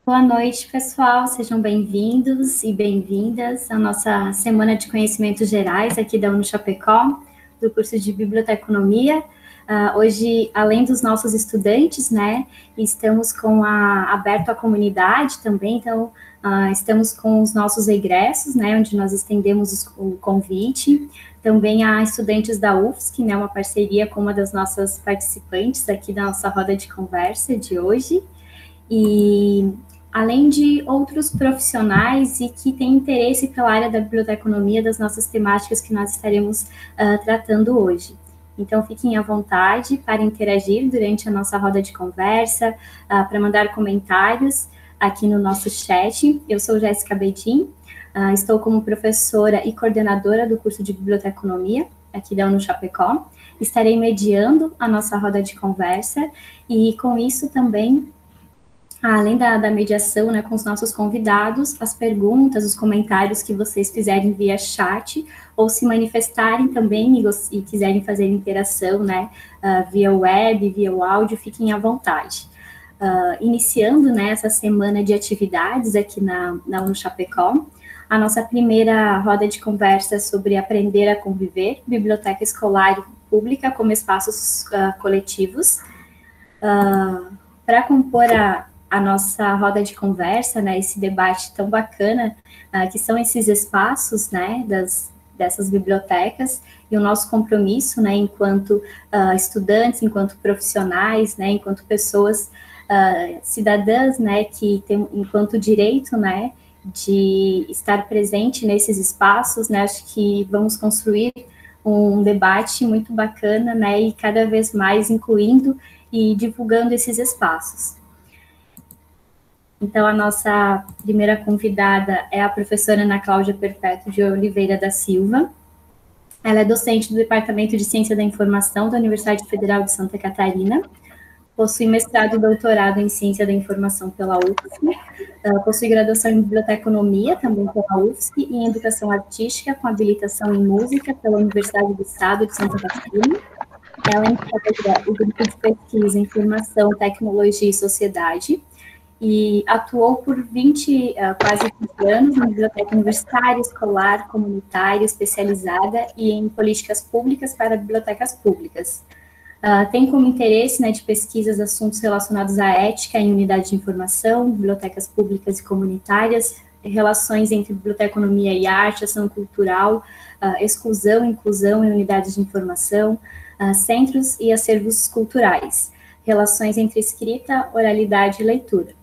Boa noite, pessoal. Sejam bem-vindos e bem-vindas à nossa Semana de Conhecimentos Gerais aqui da UniChapecó, do curso de Biblioteconomia. Hoje, além dos nossos estudantes, né, estamos aberto à comunidade também, então, estamos com os nossos egressos, né, onde nós estendemos o convite. Também há estudantes da UFSC, né, uma parceria com uma das nossas participantes aqui da nossa roda de conversa de hoje. E além de outros profissionais e que têm interesse pela área da biblioteconomia, das nossas temáticas que nós estaremos tratando hoje. Então, fiquem à vontade para interagir durante a nossa roda de conversa, para mandar comentários aqui no nosso chat. Eu sou Jéssica Bedin, estou como professora e coordenadora do curso de Biblioteconomia aqui da UniChapecó. Estarei mediando a nossa roda de conversa e, com isso, também além da mediação, né, com os nossos convidados, as perguntas, os comentários que vocês fizerem via chat, ou se manifestarem também e quiserem fazer interação, né, via web, via o áudio, fiquem à vontade. Iniciando, né, essa semana de atividades aqui na UniChapecó, a nossa primeira roda de conversa sobre aprender a conviver, biblioteca escolar e pública como espaços coletivos. Para compor a nossa roda de conversa, né, esse debate tão bacana, que são esses espaços, né, dessas bibliotecas, e o nosso compromisso, né, enquanto estudantes, enquanto profissionais, né, enquanto pessoas cidadãs, né, que tem enquanto direito, né, de estar presente nesses espaços, né, acho que vamos construir um debate muito bacana, né, e cada vez mais incluindo e divulgando esses espaços. Então, a nossa primeira convidada é a professora Ana Cláudia Perpétuo de Oliveira da Silva. Ela é docente do Departamento de Ciência da Informação da Universidade Federal de Santa Catarina, possui mestrado e doutorado em Ciência da Informação pela UFSC, possui graduação em Biblioteconomia, também pela UFSC, e em Educação Artística, com habilitação em Música pela Universidade do Estado de Santa Catarina. Ela integra o grupo de pesquisa em Informação, Tecnologia e Sociedade, e atuou por quase 20 anos em biblioteca universitária, escolar, comunitária, especializada e em políticas públicas para bibliotecas públicas. Tem como interesse, né, de pesquisas assuntos relacionados à ética em unidade de informação, bibliotecas públicas e comunitárias, relações entre biblioteconomia e arte, ação cultural, exclusão e inclusão em unidades de informação, centros e acervos culturais, relações entre escrita, oralidade e leitura.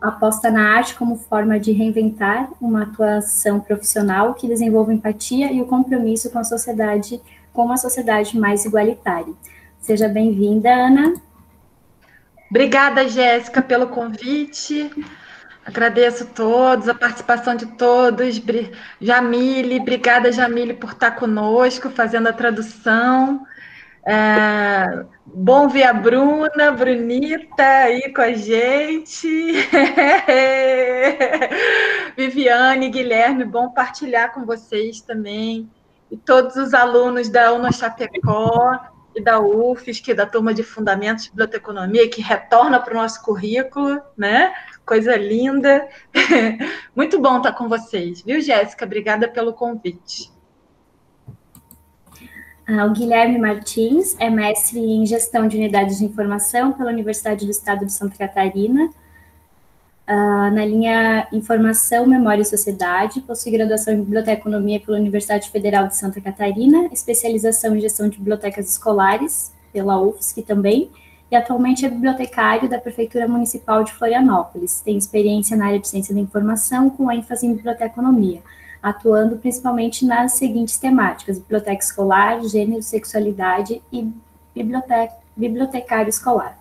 Aposta na arte como forma de reinventar uma atuação profissional que desenvolva empatia e o compromisso com a sociedade, com uma sociedade mais igualitária. Seja bem-vinda, Ana. Obrigada, Jéssica, pelo convite. Agradeço a participação de todos. Jamile, obrigada, Jamile, por estar conosco, fazendo a tradução. Bom ver a Brunita aí com a gente. Viviane, Guilherme, bom partilhar com vocês também. E todos os alunos da UniChapecó e da UFSC, da turma de Fundamentos de Biblioteconomia, que retorna para o nosso currículo, né? Coisa linda. Muito bom estar com vocês, viu, Jéssica? Obrigada pelo convite. O Guilherme Martins é mestre em Gestão de Unidades de Informação pela Universidade do Estado de Santa Catarina, na linha Informação, Memória e Sociedade, possui graduação em Biblioteconomia pela Universidade Federal de Santa Catarina, especialização em Gestão de Bibliotecas Escolares pela UFSC também, e atualmente é bibliotecário da Prefeitura Municipal de Florianópolis. Tem experiência na área de Ciência da Informação, com ênfase em Biblioteconomia, atuando principalmente nas seguintes temáticas: biblioteca escolar, gênero, sexualidade e bibliotecário escolar.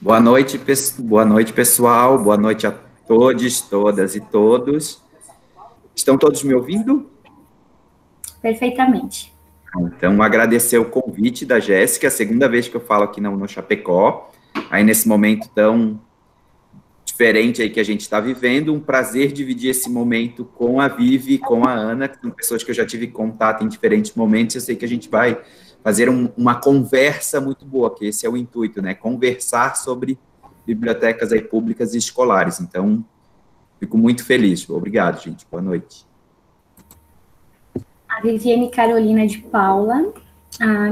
Boa noite, pessoal. Boa noite a todos, todas e todos. Estão todos me ouvindo? Perfeitamente. Então, agradecer o convite da Jéssica, a segunda vez que eu falo aqui na UniChapecó, aí nesse momento tão diferente aí que a gente está vivendo. Um prazer dividir esse momento com a Vivi e com a Ana, que são pessoas que eu já tive contato em diferentes momentos. Eu sei que a gente vai fazer uma conversa muito boa, que esse é o intuito, né? Conversar sobre bibliotecas aí públicas e escolares. Então, fico muito feliz. Obrigado, gente. Boa noite. A Viviane Carolina de Paula,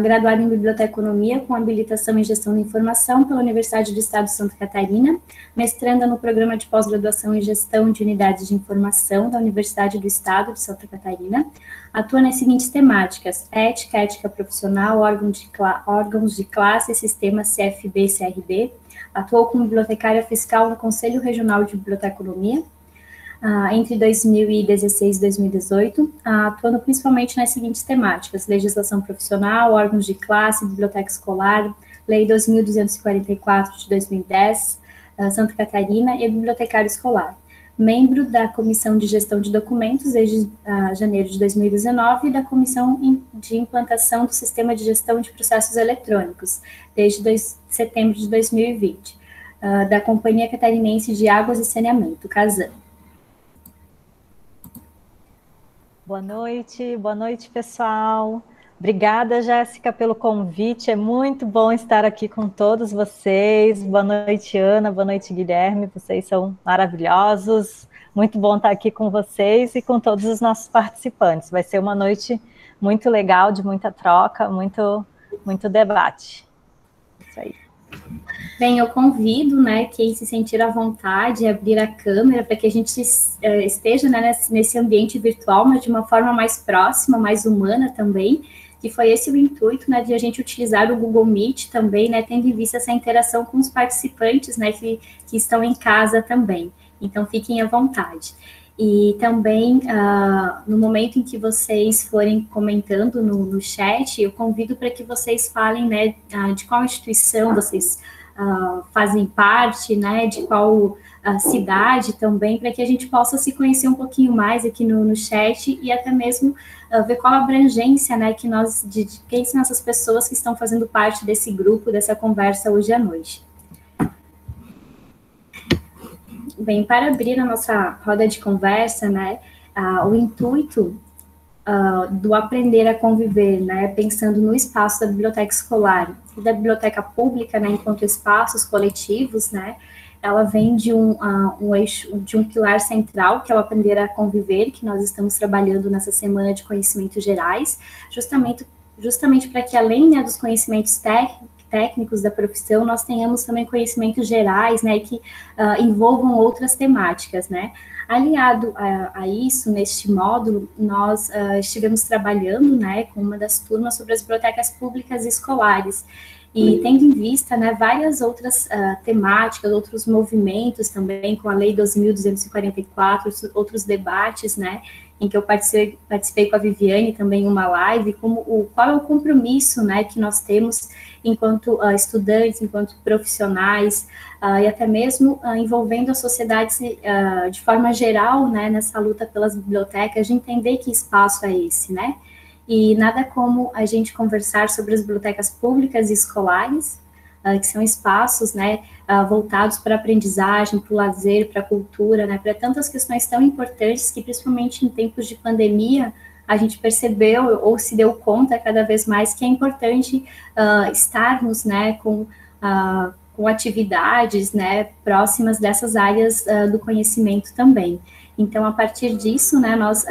graduada em Biblioteconomia com habilitação em Gestão da Informação pela Universidade do Estado de Santa Catarina, mestranda no Programa de Pós-Graduação em Gestão de Unidades de Informação da Universidade do Estado de Santa Catarina, atua nas seguintes temáticas: ética, ética profissional, órgãos de classe, sistema CFB e CRB, atuou como bibliotecária fiscal no Conselho Regional de Biblioteconomia, entre 2016 e 2018, atuando principalmente nas seguintes temáticas: legislação profissional, órgãos de classe, biblioteca escolar, Lei 2.244 de 2010, Santa Catarina, e bibliotecário escolar. Membro da Comissão de Gestão de Documentos desde janeiro de 2019 e da Comissão de Implantação do Sistema de Gestão de Processos Eletrônicos, desde setembro de 2020, da Companhia Catarinense de Águas e Saneamento, CASAN. Boa noite, pessoal. Obrigada, Jéssica, pelo convite. É muito bom estar aqui com todos vocês. Boa noite, Ana. Boa noite, Guilherme. Vocês são maravilhosos. Muito bom estar aqui com vocês e com todos os nossos participantes. Vai ser uma noite muito legal, de muita troca, muito debate. Isso aí. Bem, eu convido, né, quem se sentir à vontade, abrir a câmera para que a gente esteja, né, nesse ambiente virtual, mas de uma forma mais próxima, mais humana também, que foi esse o intuito, né, de a gente utilizar o Google Meet também, né, tendo em vista essa interação com os participantes, né, que estão em casa também. Então, fiquem à vontade. E também, no momento em que vocês forem comentando no chat, eu convido para que vocês falem, né, de qual instituição vocês fazem parte, né, de qual cidade também, para que a gente possa se conhecer um pouquinho mais aqui no chat e até mesmo ver qual a abrangência, né, de quem são essas pessoas que estão fazendo parte desse grupo, dessa conversa hoje à noite. Bem, para abrir a nossa roda de conversa, né, o intuito do aprender a conviver, né, pensando no espaço da biblioteca escolar e da biblioteca pública, né, enquanto espaços coletivos, né, ela vem de um eixo, de um pilar central, que é o aprender a conviver, que nós estamos trabalhando nessa semana de conhecimentos gerais, justamente para que, além, né, dos conhecimentos técnicos da profissão, nós tenhamos também conhecimentos gerais, né, que envolvam outras temáticas, né. Aliado a isso, neste módulo, nós estivemos trabalhando, né, com uma das turmas sobre as bibliotecas públicas e escolares, e tendo em vista, né, várias outras temáticas, outros movimentos também, com a Lei 2.244, outros debates, né, em que eu participei com a Viviane também em uma live, qual é o compromisso, né, que nós temos enquanto estudantes, enquanto profissionais, e até mesmo envolvendo a sociedade de forma geral, né, nessa luta pelas bibliotecas, de entender que espaço é esse, né? E nada como a gente conversar sobre as bibliotecas públicas e escolares, que são espaços, né, voltados para a aprendizagem, para o lazer, para a cultura, né, para tantas questões tão importantes que, principalmente em tempos de pandemia, a gente percebeu ou se deu conta cada vez mais que é importante estarmos, né, com atividades, né, próximas dessas áreas do conhecimento também. Então, a partir disso, né, nós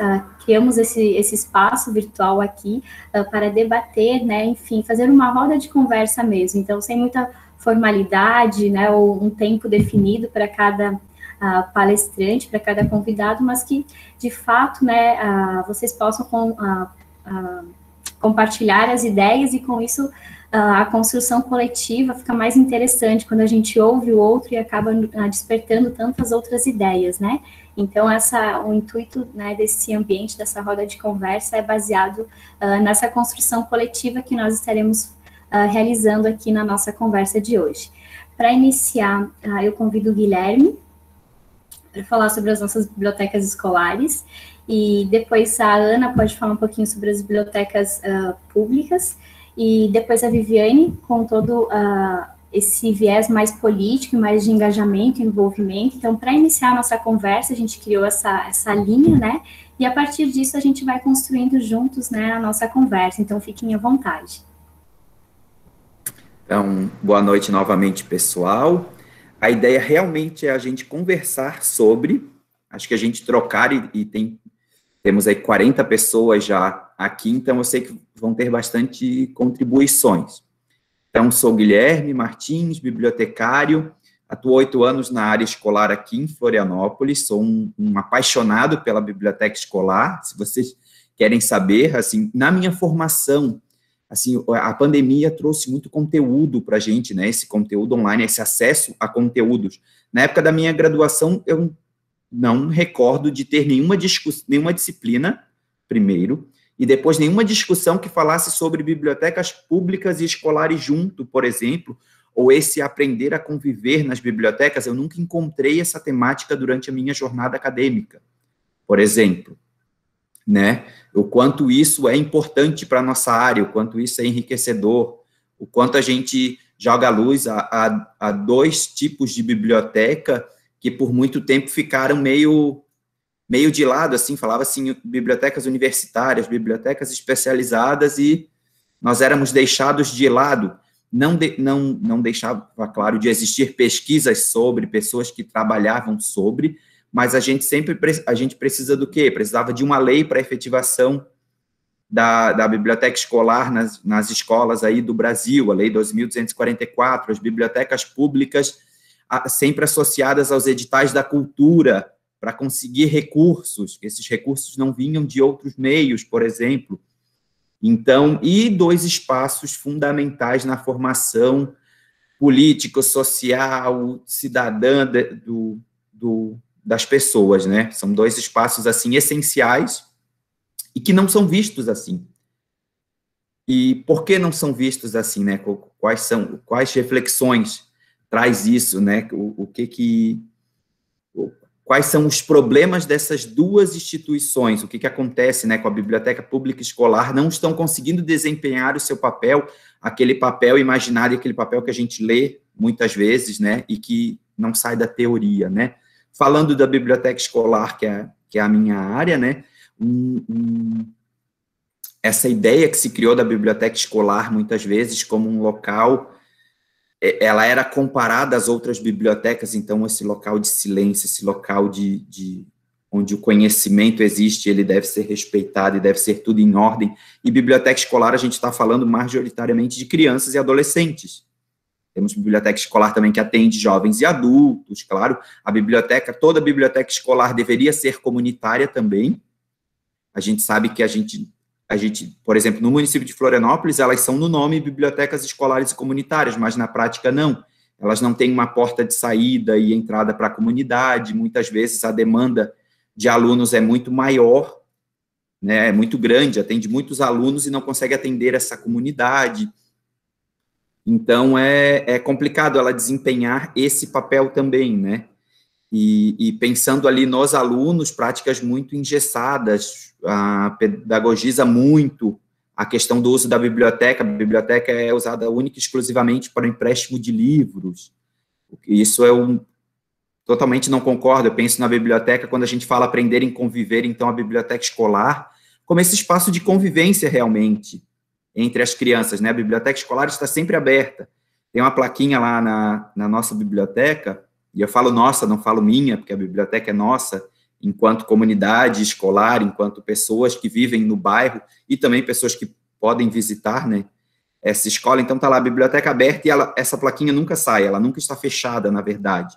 criamos esse espaço virtual aqui para debater, né, enfim, fazer uma roda de conversa mesmo. Então, sem muita formalidade, né, ou um tempo definido para cada palestrante, para cada convidado, mas que, de fato, né, vocês possam compartilhar as ideias e, com isso, a construção coletiva fica mais interessante quando a gente ouve o outro e acaba despertando tantas outras ideias, né? Então, o intuito, né, desse ambiente, dessa roda de conversa é baseado nessa construção coletiva que nós estaremos realizando aqui na nossa conversa de hoje. Para iniciar, eu convido o Guilherme para falar sobre as nossas bibliotecas escolares, e depois a Ana pode falar um pouquinho sobre as bibliotecas públicas, e depois a Viviane, com todo esse viés mais político, mais de engajamento, envolvimento. Então, para iniciar a nossa conversa, a gente criou essa linha, né? E a partir disso a gente vai construindo juntos, né, a nossa conversa. Então, fiquem à vontade. Então, boa noite novamente, pessoal. A ideia realmente é a gente conversar sobre, acho que a gente trocar temos aí 40 pessoas já aqui, então eu sei que vão ter bastante contribuições. Então, sou Guilherme Martins, bibliotecário, atuo 8 anos na área escolar aqui em Florianópolis, sou um apaixonado pela biblioteca escolar. Se vocês querem saber, assim, na minha formação, assim, a pandemia trouxe muito conteúdo para a gente, né, esse conteúdo online, esse acesso a conteúdos. Na época da minha graduação, eu não recordo de ter nenhuma disciplina, primeiro, e depois nenhuma discussão que falasse sobre bibliotecas públicas e escolares junto, por exemplo, ou esse aprender a conviver nas bibliotecas. Eu nunca encontrei essa temática durante a minha jornada acadêmica, por exemplo, né? O quanto isso é importante para a nossa área, o quanto isso é enriquecedor, o quanto a gente joga a luz a dois tipos de biblioteca que por muito tempo ficaram meio de lado, assim, falava assim, bibliotecas universitárias, bibliotecas especializadas, e nós éramos deixados de lado. Não deixava, claro, de existir pesquisas sobre, pessoas que trabalhavam sobre, mas a gente precisa do quê? Precisava de uma lei para efetivação da biblioteca escolar nas escolas aí do Brasil, a Lei 2.244, as bibliotecas públicas sempre associadas aos editais da cultura, para conseguir recursos, que esses recursos não vinham de outros meios, por exemplo. Então, e dois espaços fundamentais na formação político, social, cidadã das pessoas, né? São dois espaços, assim, essenciais e que não são vistos assim. E por que não são vistos assim, né? Quais reflexões traz isso, né? Quais são os problemas dessas duas instituições? O que acontece, né, com a biblioteca pública escolar? Não estão conseguindo desempenhar o seu papel, aquele papel imaginário, aquele papel que a gente lê muitas vezes, né, e que não sai da teoria, né? Falando da biblioteca escolar, que é a minha área, né, essa ideia que se criou da biblioteca escolar, muitas vezes, como um local, ela era comparada às outras bibliotecas, então esse local de silêncio, esse local onde o conhecimento existe, ele deve ser respeitado e deve ser tudo em ordem. E biblioteca escolar, a gente está falando majoritariamente de crianças e adolescentes. Temos biblioteca escolar também que atende jovens e adultos, claro. Toda biblioteca escolar deveria ser comunitária também. A gente sabe que a gente, por exemplo, no município de Florianópolis, elas são no nome bibliotecas escolares e comunitárias, mas na prática não. Elas não têm uma porta de saída e entrada para a comunidade. Muitas vezes a demanda de alunos é muito maior, né, é muito grande, atende muitos alunos e não consegue atender essa comunidade. Então, é complicado ela desempenhar esse papel também, né? E pensando ali nos alunos, práticas muito engessadas, pedagogiza muito a questão do uso da biblioteca. A biblioteca é usada única e exclusivamente para o empréstimo de livros. Isso totalmente não concordo. Eu penso na biblioteca, quando a gente fala aprender em conviver, então a biblioteca escolar, como esse espaço de convivência realmente entre as crianças, né? A biblioteca escolar está sempre aberta. Tem uma plaquinha lá na nossa biblioteca, e eu falo nossa, não falo minha, porque a biblioteca é nossa, enquanto comunidade escolar, enquanto pessoas que vivem no bairro, e também pessoas que podem visitar, né, essa escola. Então, está lá a biblioteca aberta, e essa plaquinha nunca sai, ela nunca está fechada, na verdade.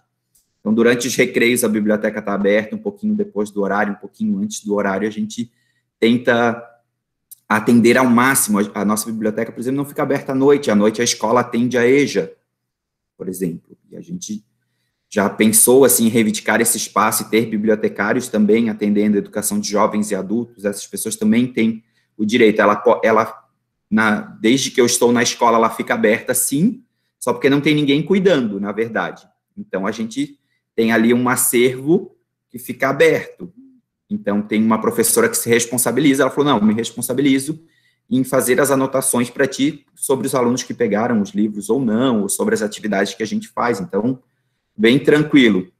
Então, durante os recreios, a biblioteca está aberta, um pouquinho depois do horário, um pouquinho antes do horário, a gente tenta atender ao máximo. A nossa biblioteca, por exemplo, não fica aberta à noite a escola atende a EJA, por exemplo, e a gente já pensou assim, em reivindicar esse espaço e ter bibliotecários também atendendo a educação de jovens e adultos. Essas pessoas também têm o direito. Desde que eu estou na escola, ela fica aberta, sim, só porque não tem ninguém cuidando, na verdade. Então, a gente tem ali um acervo que fica aberto. Então, tem uma professora que se responsabiliza, ela falou, não, me responsabilizo, em fazer as anotações para ti sobre os alunos que pegaram os livros ou não, ou sobre as atividades que a gente faz. Então, bem tranquilo.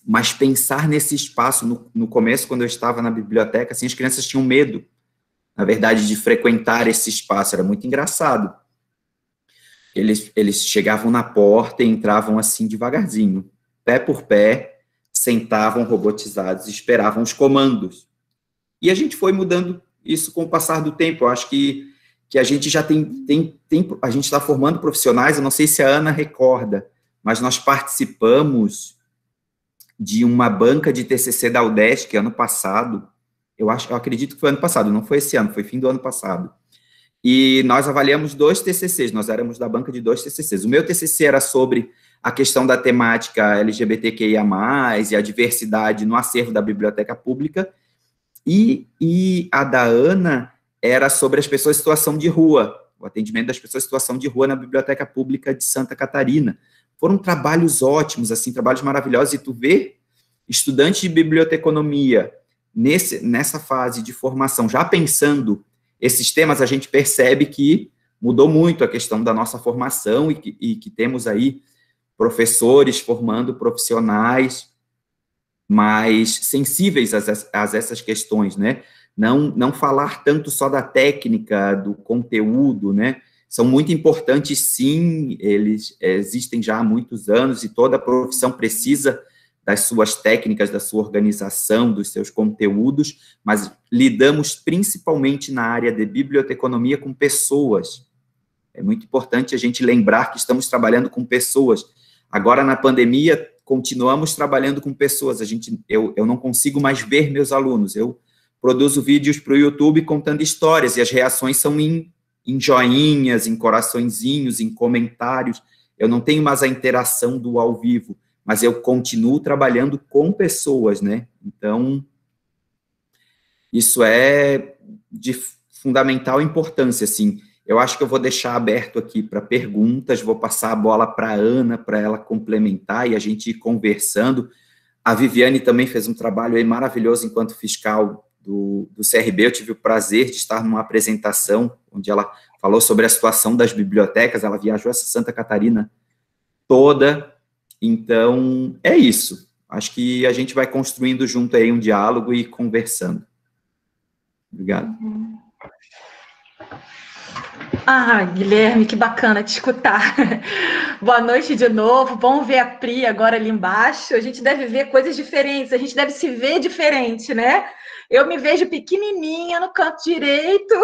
Mas pensar nesse espaço, no começo, quando eu estava na biblioteca, assim, as crianças tinham medo, na verdade, de frequentar esse espaço. Era muito engraçado. Eles chegavam na porta e entravam assim devagarzinho, pé por pé, sentavam robotizados, esperavam os comandos. E a gente foi mudando isso com o passar do tempo. Eu acho que a gente já a gente está formando profissionais, eu não sei se a Ana recorda, mas nós participamos de uma banca de TCC da UDESC ano passado. Eu acredito que foi ano passado, não foi esse ano, foi fim do ano passado. E nós avaliamos 2 TCCs, nós éramos da banca de 2 TCCs. O meu TCC era sobre a questão da temática LGBTQIA+, e a diversidade no acervo da biblioteca pública, e a da Ana era sobre as pessoas em situação de rua, o atendimento das pessoas em situação de rua na biblioteca pública de Santa Catarina. Foram trabalhos ótimos, assim, trabalhos maravilhosos, e tu vê estudantes de biblioteconomia nessa fase de formação, já pensando esses temas, a gente percebe que mudou muito a questão da nossa formação e que temos aí professores formando profissionais mais sensíveis a essas questões, né? Não falar tanto só da técnica, do conteúdo, né? São muito importantes, sim, eles existem já há muitos anos e toda a profissão precisa das suas técnicas, da sua organização, dos seus conteúdos, mas lidamos principalmente na área de biblioteconomia com pessoas. É muito importante a gente lembrar que estamos trabalhando com pessoas. Agora, na pandemia, continuamos trabalhando com pessoas. Eu não consigo mais ver meus alunos. Eu produzo vídeos para o YouTube contando histórias, e as reações são em joinhas, em coraçõezinhos, em comentários. Eu não tenho mais a interação do ao vivo, mas eu continuo trabalhando com pessoas, né? Então, isso é de fundamental importância, assim. Eu acho que eu vou deixar aberto aqui para perguntas, vou passar a bola para a Ana, para ela complementar e a gente ir conversando. A Viviane também fez um trabalho aí maravilhoso enquanto fiscal do CRB. Eu tive o prazer de estar numa apresentação onde ela falou sobre a situação das bibliotecas. Ela viajou essa Santa Catarina toda. Então, é isso. Acho que a gente vai construindo junto aí um diálogo e conversando. Obrigado. Guilherme, que bacana te escutar. Boa noite de novo. Bom ver a Pri agora ali embaixo. A gente deve ver coisas diferentes, a gente deve se ver diferente, né? Eu me vejo pequenininha no canto direito,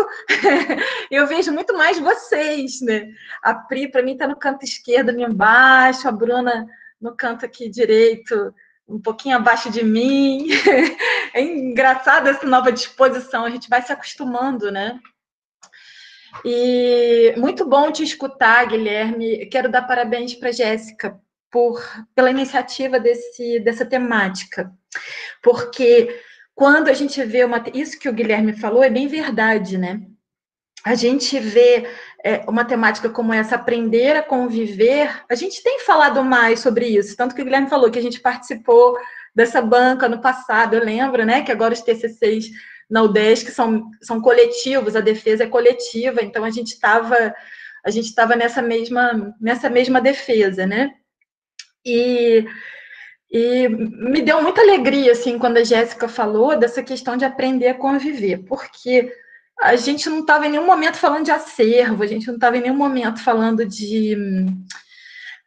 eu vejo muito mais vocês, né? A Pri, para mim, está no canto esquerdo ali embaixo, a Bruna no canto aqui direito, um pouquinho abaixo de mim. É engraçado essa nova disposição, a gente vai se acostumando, né? E muito bom te escutar, Guilherme. Quero dar parabéns para a Jéssica pela iniciativa dessa temática, porque quando a gente vê isso que o Guilherme falou é bem verdade, né? A gente vê uma temática como essa, aprender a conviver, a gente tem falado mais sobre isso, tanto que o Guilherme falou que a gente participou dessa banca no passado, eu lembro, né, que agora os TCCs na UDESC são coletivos, a defesa é coletiva, então a gente estava nessa mesma defesa, né? E me deu muita alegria, assim, quando a Jéssica falou dessa questão de aprender a conviver, porque a gente não estava em nenhum momento falando de acervo, a gente não estava em nenhum momento falando de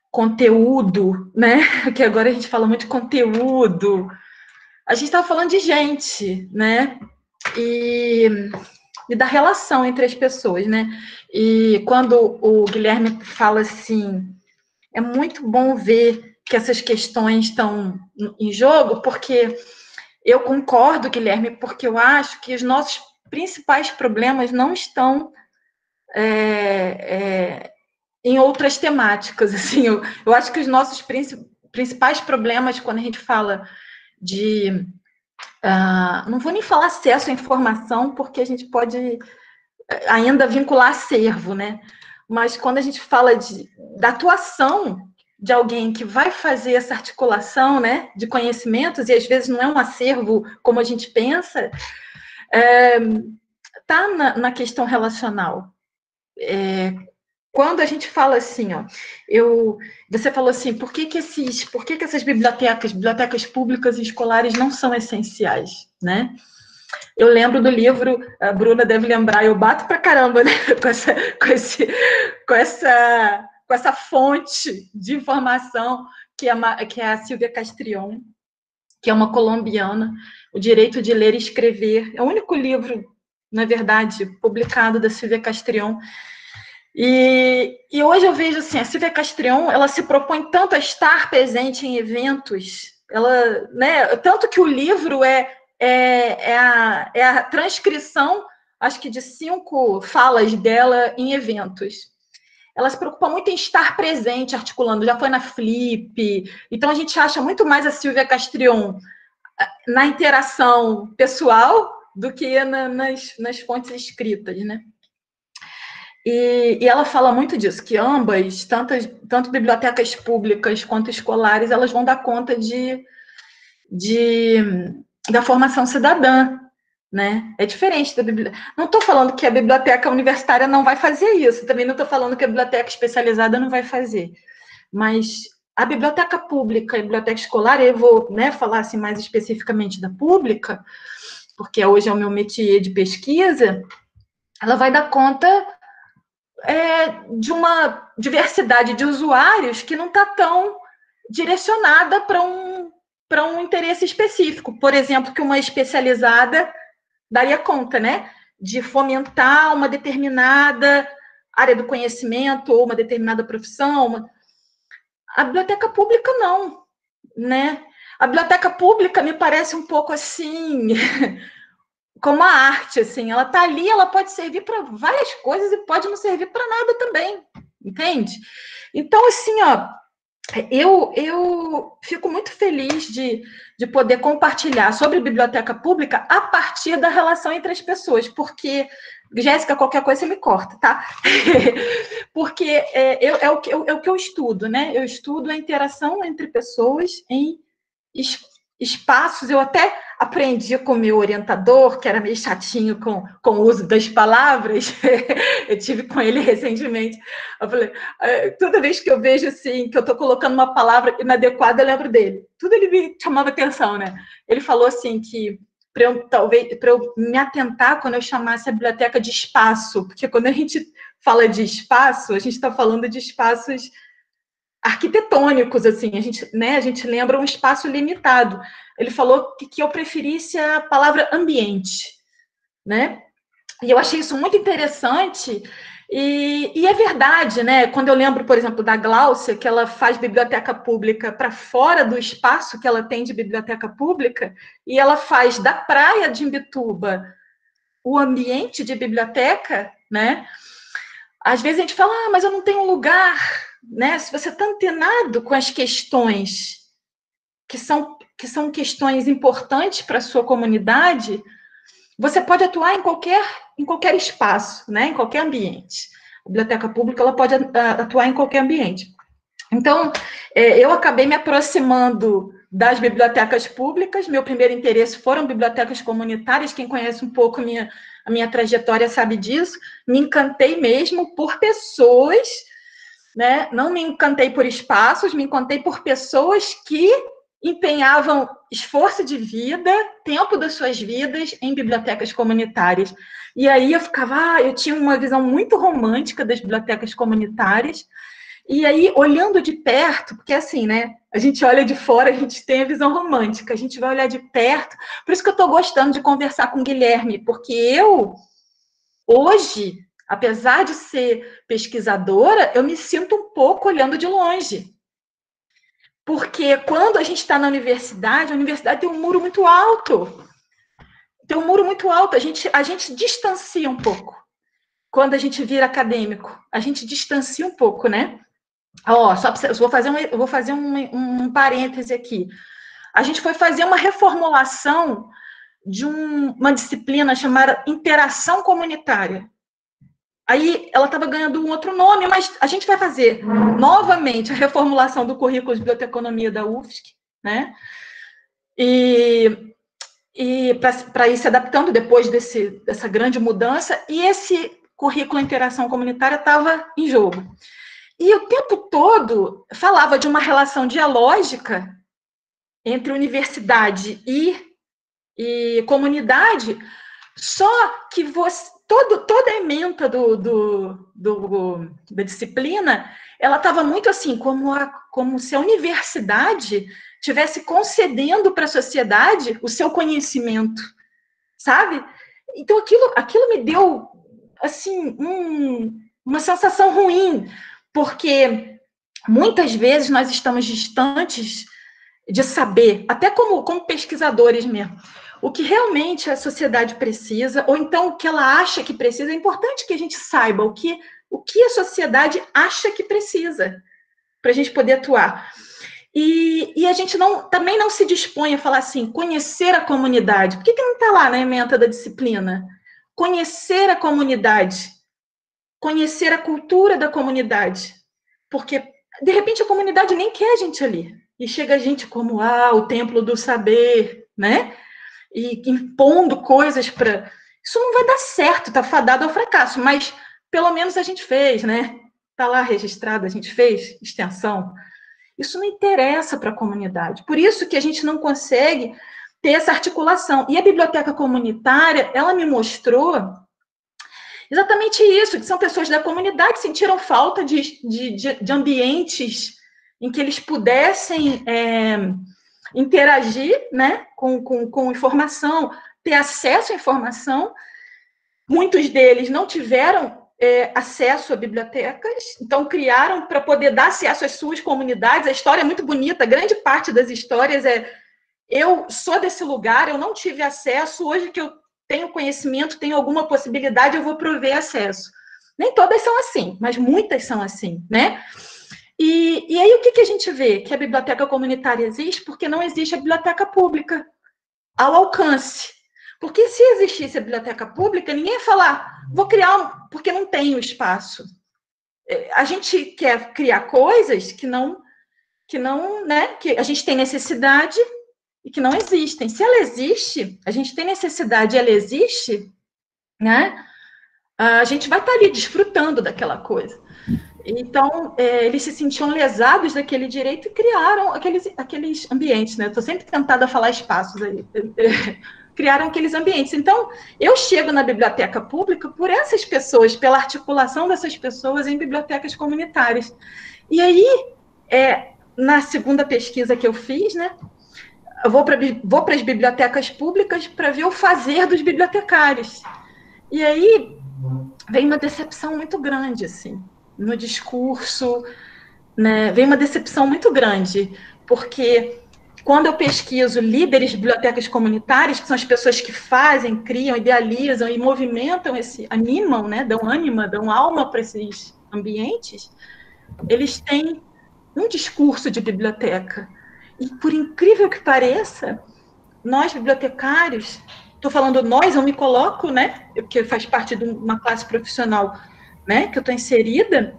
conteúdo, né? Porque agora a gente fala muito de conteúdo. A gente estava falando de gente, né? E da relação entre as pessoas, né? E quando o Guilherme fala assim, é muito bom ver que essas questões estão em jogo, porque eu concordo, Guilherme, porque eu acho que os nossos principais problemas não estão em outras temáticas. Assim, eu acho que os nossos principais problemas, quando a gente fala de... não vou nem falar acesso à informação, porque a gente pode ainda vincular acervo, né? Mas quando a gente fala da atuação de alguém que vai fazer essa articulação, né, de conhecimentos, e às vezes não é um acervo como a gente pensa, tá na questão relacional. Quando a gente fala assim, ó, você falou assim, por que essas bibliotecas públicas e escolares não são essenciais, né? Eu lembro do livro, a Bruna deve lembrar, eu bato pra caramba, né, com essa fonte de informação que é a Silvia Castrillon, que é uma colombiana, O Direito de Ler e Escrever. É o único livro, na verdade, publicado da Silvia Castrillon. E hoje eu vejo assim, a Silvia Castrillon, ela se propõe tanto a estar presente em eventos, ela, né, tanto que o livro é a transcrição, acho que de 5 falas dela em eventos. Ela se preocupa muito em estar presente, articulando, já foi na Flip, então a gente acha muito mais a Silvia Castrillon na interação pessoal do que nas fontes escritas, né? E ela fala muito disso, que ambas, tanto bibliotecas públicas quanto escolares, elas vão dar conta da formação cidadã, né? É diferente da biblioteca. Não estou falando que a biblioteca universitária não vai fazer isso, também não estou falando que a biblioteca especializada não vai fazer, mas a biblioteca pública e a biblioteca escolar, eu vou, né, falar assim, mais especificamente da pública, porque hoje é o meu métier de pesquisa, ela vai dar conta de uma diversidade de usuários que não está tão direcionada para um interesse específico. Por exemplo, que uma especializada daria conta, né? De fomentar uma determinada área do conhecimento ou uma determinada profissão. A biblioteca pública, não, né? A biblioteca pública me parece um pouco assim... como a arte, assim, ela está ali, ela pode servir para várias coisas e pode não servir para nada também, entende? Então, assim, ó, eu fico muito feliz de poder compartilhar sobre biblioteca pública a partir da relação entre as pessoas, porque, Jéssica, qualquer coisa você me corta, tá? Porque é o que eu estudo, né? Eu estudo a interação entre pessoas em espaços. Eu até aprendi com o meu orientador, que era meio chatinho com o uso das palavras. Eu tive com ele recentemente. Eu falei, toda vez que eu vejo assim, que eu estou colocando uma palavra inadequada, eu lembro dele. Tudo ele me chamava atenção, né? Ele falou assim que para eu me atentar quando eu chamasse a biblioteca de espaço, porque quando a gente fala de espaço, a gente está falando de espaços arquitetônicos, assim, a gente lembra um espaço limitado. Ele falou que eu preferisse a palavra ambiente, né? E eu achei isso muito interessante, e é verdade, né? Quando eu lembro, por exemplo, da Gláucia, que ela faz biblioteca pública para fora do espaço que ela tem de biblioteca pública, e ela faz da praia de Imbituba o ambiente de biblioteca, né? Às vezes a gente fala, mas eu não tenho um lugar, né? Se você está antenado com as questões que são questões importantes para a sua comunidade, você pode atuar em qualquer espaço, né? Em qualquer ambiente. A biblioteca pública ela pode atuar em qualquer ambiente. Então, eu acabei me aproximando das bibliotecas públicas. Meu primeiro interesse foram bibliotecas comunitárias. Quem conhece um pouco a minha trajetória sabe disso. Me encantei mesmo por pessoas, né? Não me encantei por espaços, me encantei por pessoas que empenhavam esforço de vida, tempo das suas vidas em bibliotecas comunitárias. E aí eu tinha uma visão muito romântica das bibliotecas comunitárias. E aí, olhando de perto, porque assim, né? A gente olha de fora, a gente tem a visão romântica, a gente vai olhar de perto. Por isso que eu estou gostando de conversar com o Guilherme, porque eu, hoje, apesar de ser pesquisadora, eu me sinto um pouco olhando de longe. Porque quando a gente está na universidade, a universidade tem um muro muito alto. Tem um muro muito alto, a gente distancia um pouco. Quando a gente vira acadêmico, a gente distancia um pouco, né? Eu vou fazer um parêntese aqui. A gente foi fazer uma reformulação de uma disciplina chamada interação comunitária. Aí ela estava ganhando um outro nome, mas a gente vai fazer novamente a reformulação do currículo de biblioteconomia da UFSC, né? E e para ir se adaptando depois dessa grande mudança, e esse currículo Interação Comunitária estava em jogo. E o tempo todo falava de uma relação dialógica entre universidade e comunidade, só que toda a ementa da disciplina, ela estava muito assim, como se a universidade estivesse concedendo para a sociedade o seu conhecimento, sabe? Então, aquilo me deu, assim, uma sensação ruim, porque muitas vezes nós estamos distantes de saber, até como pesquisadores mesmo, o que realmente a sociedade precisa, ou então o que ela acha que precisa. É importante que a gente saiba o que a sociedade acha que precisa, para a gente poder atuar. E a gente também não se dispõe a falar assim, conhecer a comunidade. Por que não está lá na ementa da disciplina? Conhecer a comunidade, conhecer a cultura da comunidade. Porque, de repente, a comunidade nem quer a gente ali. E chega a gente como, o templo do saber, né? E impondo coisas para... Isso não vai dar certo, está fadado ao fracasso, mas pelo menos a gente fez, né? Está lá registrado, a gente fez extensão. Isso não interessa para a comunidade. Por isso que a gente não consegue ter essa articulação. E a biblioteca comunitária, ela me mostrou exatamente isso, que são pessoas da comunidade que sentiram falta de ambientes em que eles pudessem interagir, né, com informação, ter acesso à informação. Muitos deles não tiveram acesso a bibliotecas, então criaram para poder dar acesso às suas comunidades. A história é muito bonita, grande parte das histórias eu sou desse lugar, eu não tive acesso, hoje que eu tenho conhecimento, tenho alguma possibilidade, eu vou prover acesso. Nem todas são assim, mas muitas são assim, né? E aí o que a gente vê? Que a biblioteca comunitária existe porque não existe a biblioteca pública ao alcance. Porque se existisse a biblioteca pública, ninguém ia falar, vou criar, porque não tem o espaço. A gente quer criar coisas que não, né, que a gente tem necessidade e que não existem. Se ela existe, a gente tem necessidade e ela existe, né, a gente vai estar ali desfrutando daquela coisa. Então, eles se sentiam lesados daquele direito e criaram aqueles ambientes, né? Estou sempre tentada a falar espaços aí. Criaram aqueles ambientes. Então, eu chego na biblioteca pública por essas pessoas, pela articulação dessas pessoas em bibliotecas comunitárias. E aí, na segunda pesquisa que eu fiz, né, eu vou para as bibliotecas públicas para ver o fazer dos bibliotecários. E aí, vem uma decepção muito grande, assim, no discurso, né? Vem uma decepção muito grande, porque quando eu pesquiso líderes de bibliotecas comunitárias, que são as pessoas que fazem, criam, idealizam e movimentam animam, né? Dão ânima, dão alma para esses ambientes, eles têm um discurso de biblioteca. E, por incrível que pareça, nós, bibliotecários, estou falando nós, eu me coloco, né? Porque faz parte de uma classe profissional, né, que eu estou inserida,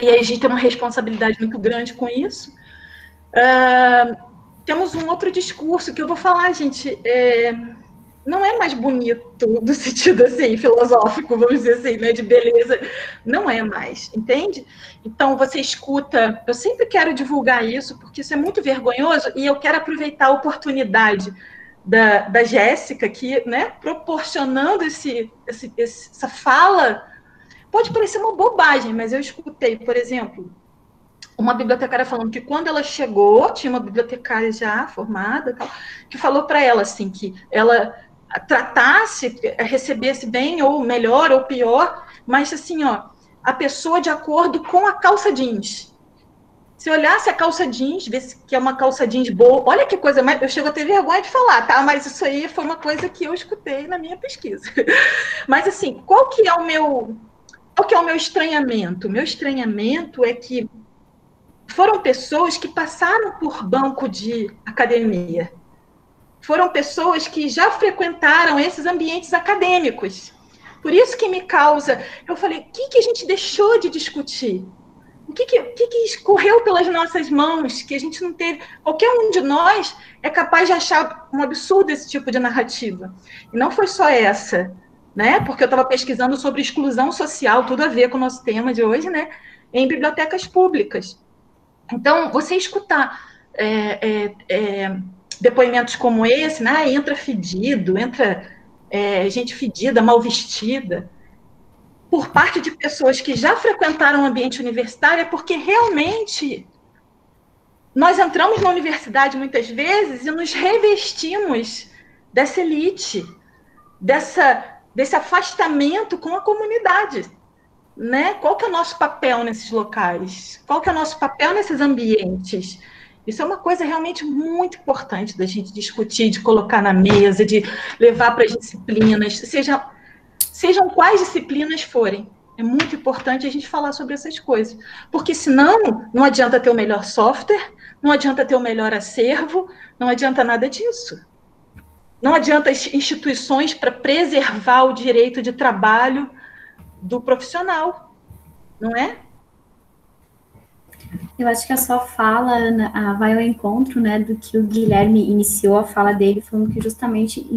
e aí a gente tem uma responsabilidade muito grande com isso. Temos um outro discurso que eu vou falar, gente, não é mais bonito no sentido assim, filosófico, vamos dizer assim, né, de beleza, não é mais, entende? Então você escuta, eu sempre quero divulgar isso, porque isso é muito vergonhoso, e eu quero aproveitar a oportunidade da Jéssica aqui, né, proporcionando essa fala. Pode parecer uma bobagem, mas eu escutei, por exemplo, uma bibliotecária falando que quando ela chegou, tinha uma bibliotecária já formada, que falou para ela assim, que ela tratasse, recebesse bem, ou melhor, ou pior, mas assim, a pessoa de acordo com a calça jeans. Se olhasse a calça jeans, vê que é uma calça jeans boa, olha que coisa, eu chego a ter vergonha de falar, tá? Mas isso aí foi uma coisa que eu escutei na minha pesquisa. Mas assim, qual que é o meu estranhamento? O meu estranhamento é que foram pessoas que passaram por banco de academia. Foram pessoas que já frequentaram esses ambientes acadêmicos. Por isso que me causa... Eu falei, o que a gente deixou de discutir? O que escorreu pelas nossas mãos que a gente não teve? Qualquer um de nós é capaz de achar um absurdo esse tipo de narrativa. E não foi só essa, né? Porque eu estava pesquisando sobre exclusão social, tudo a ver com o nosso tema de hoje, né? Em bibliotecas públicas. Então, você escutar depoimentos como esse, né? Entra fedido, entra gente fedida, mal vestida, por parte de pessoas que já frequentaram o ambiente universitário, é porque realmente nós entramos na universidade muitas vezes e nos revestimos dessa elite, desse afastamento com a comunidade, né? Qual que é o nosso papel nesses locais? Qual que é o nosso papel nesses ambientes? Isso é uma coisa realmente muito importante da gente discutir, de colocar na mesa, de levar para as disciplinas, sejam quais disciplinas forem. É muito importante a gente falar sobre essas coisas. Porque senão, não adianta ter o melhor software, não adianta ter o melhor acervo, não adianta nada disso. Não adianta as instituições para preservar o direito de trabalho do profissional, não é? Eu acho que a sua fala, Ana, vai ao encontro, né, do que o Guilherme iniciou a fala dele, falando que justamente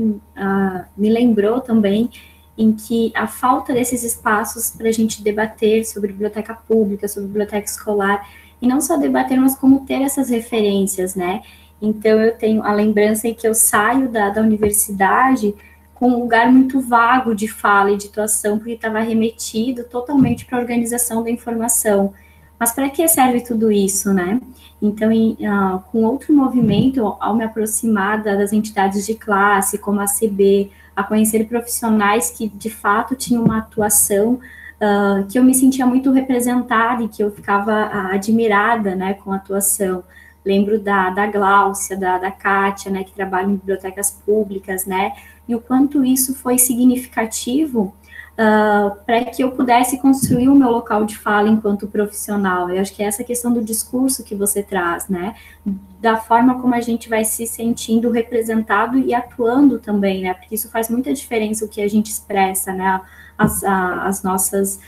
me lembrou também em que a falta desses espaços para a gente debater sobre biblioteca pública, sobre biblioteca escolar, e não só debater, mas como ter essas referências, né? Então, eu tenho a lembrança em que eu saio da universidade com um lugar muito vago de fala e de atuação, porque estava remetido totalmente para a organização da informação. Mas para que serve tudo isso, né? Então, com outro movimento, ao me aproximar das entidades de classe, como a CB, a conhecer profissionais que, de fato, tinham uma atuação que eu me sentia muito representada e que eu ficava admirada, né, com a atuação. Lembro da Gláucia, da Kátia, né, que trabalha em bibliotecas públicas, né, e o quanto isso foi significativo para que eu pudesse construir o meu local de fala enquanto profissional. Eu acho que é essa questão do discurso que você traz, né, da forma como a gente vai se sentindo representado e atuando também, né, porque isso faz muita diferença o que a gente expressa, né, as nossas,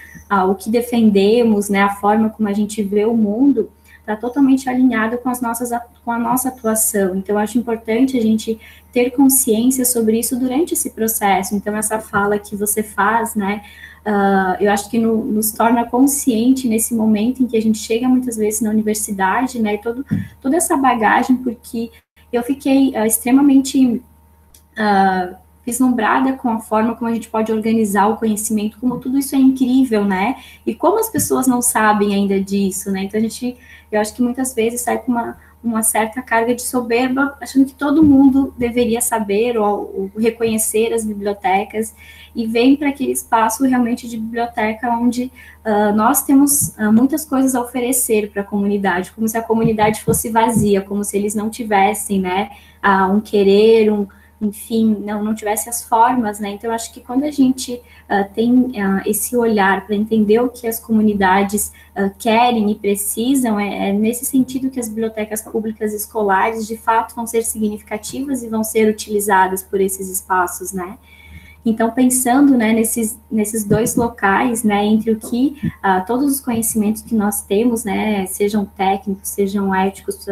o que defendemos, né, a forma como a gente vê o mundo, está totalmente alinhado com a nossa atuação. Então, eu acho importante a gente ter consciência sobre isso durante esse processo. Então, essa fala que você faz, né, eu acho que nos torna consciente nesse momento em que a gente chega muitas vezes na universidade, né, e toda essa bagagem, porque eu fiquei extremamente vislumbrada com a forma como a gente pode organizar o conhecimento, como tudo isso é incrível, né? E como as pessoas não sabem ainda disso, né? Então, eu acho que muitas vezes sai com uma certa carga de soberba, achando que todo mundo deveria saber ou reconhecer as bibliotecas, e vem para aquele espaço realmente de biblioteca onde nós temos muitas coisas a oferecer para a comunidade, como se a comunidade fosse vazia, como se eles não tivessem, né, um querer, enfim, não tivesse as formas, né? Então, eu acho que quando a gente tem esse olhar para entender o que as comunidades querem e precisam, é nesse sentido que as bibliotecas públicas escolares, de fato, vão ser significativas e vão ser utilizadas por esses espaços, né? Então, pensando, né, nesses dois locais, né, entre o que todos os conhecimentos que nós temos, né, sejam técnicos, sejam éticos,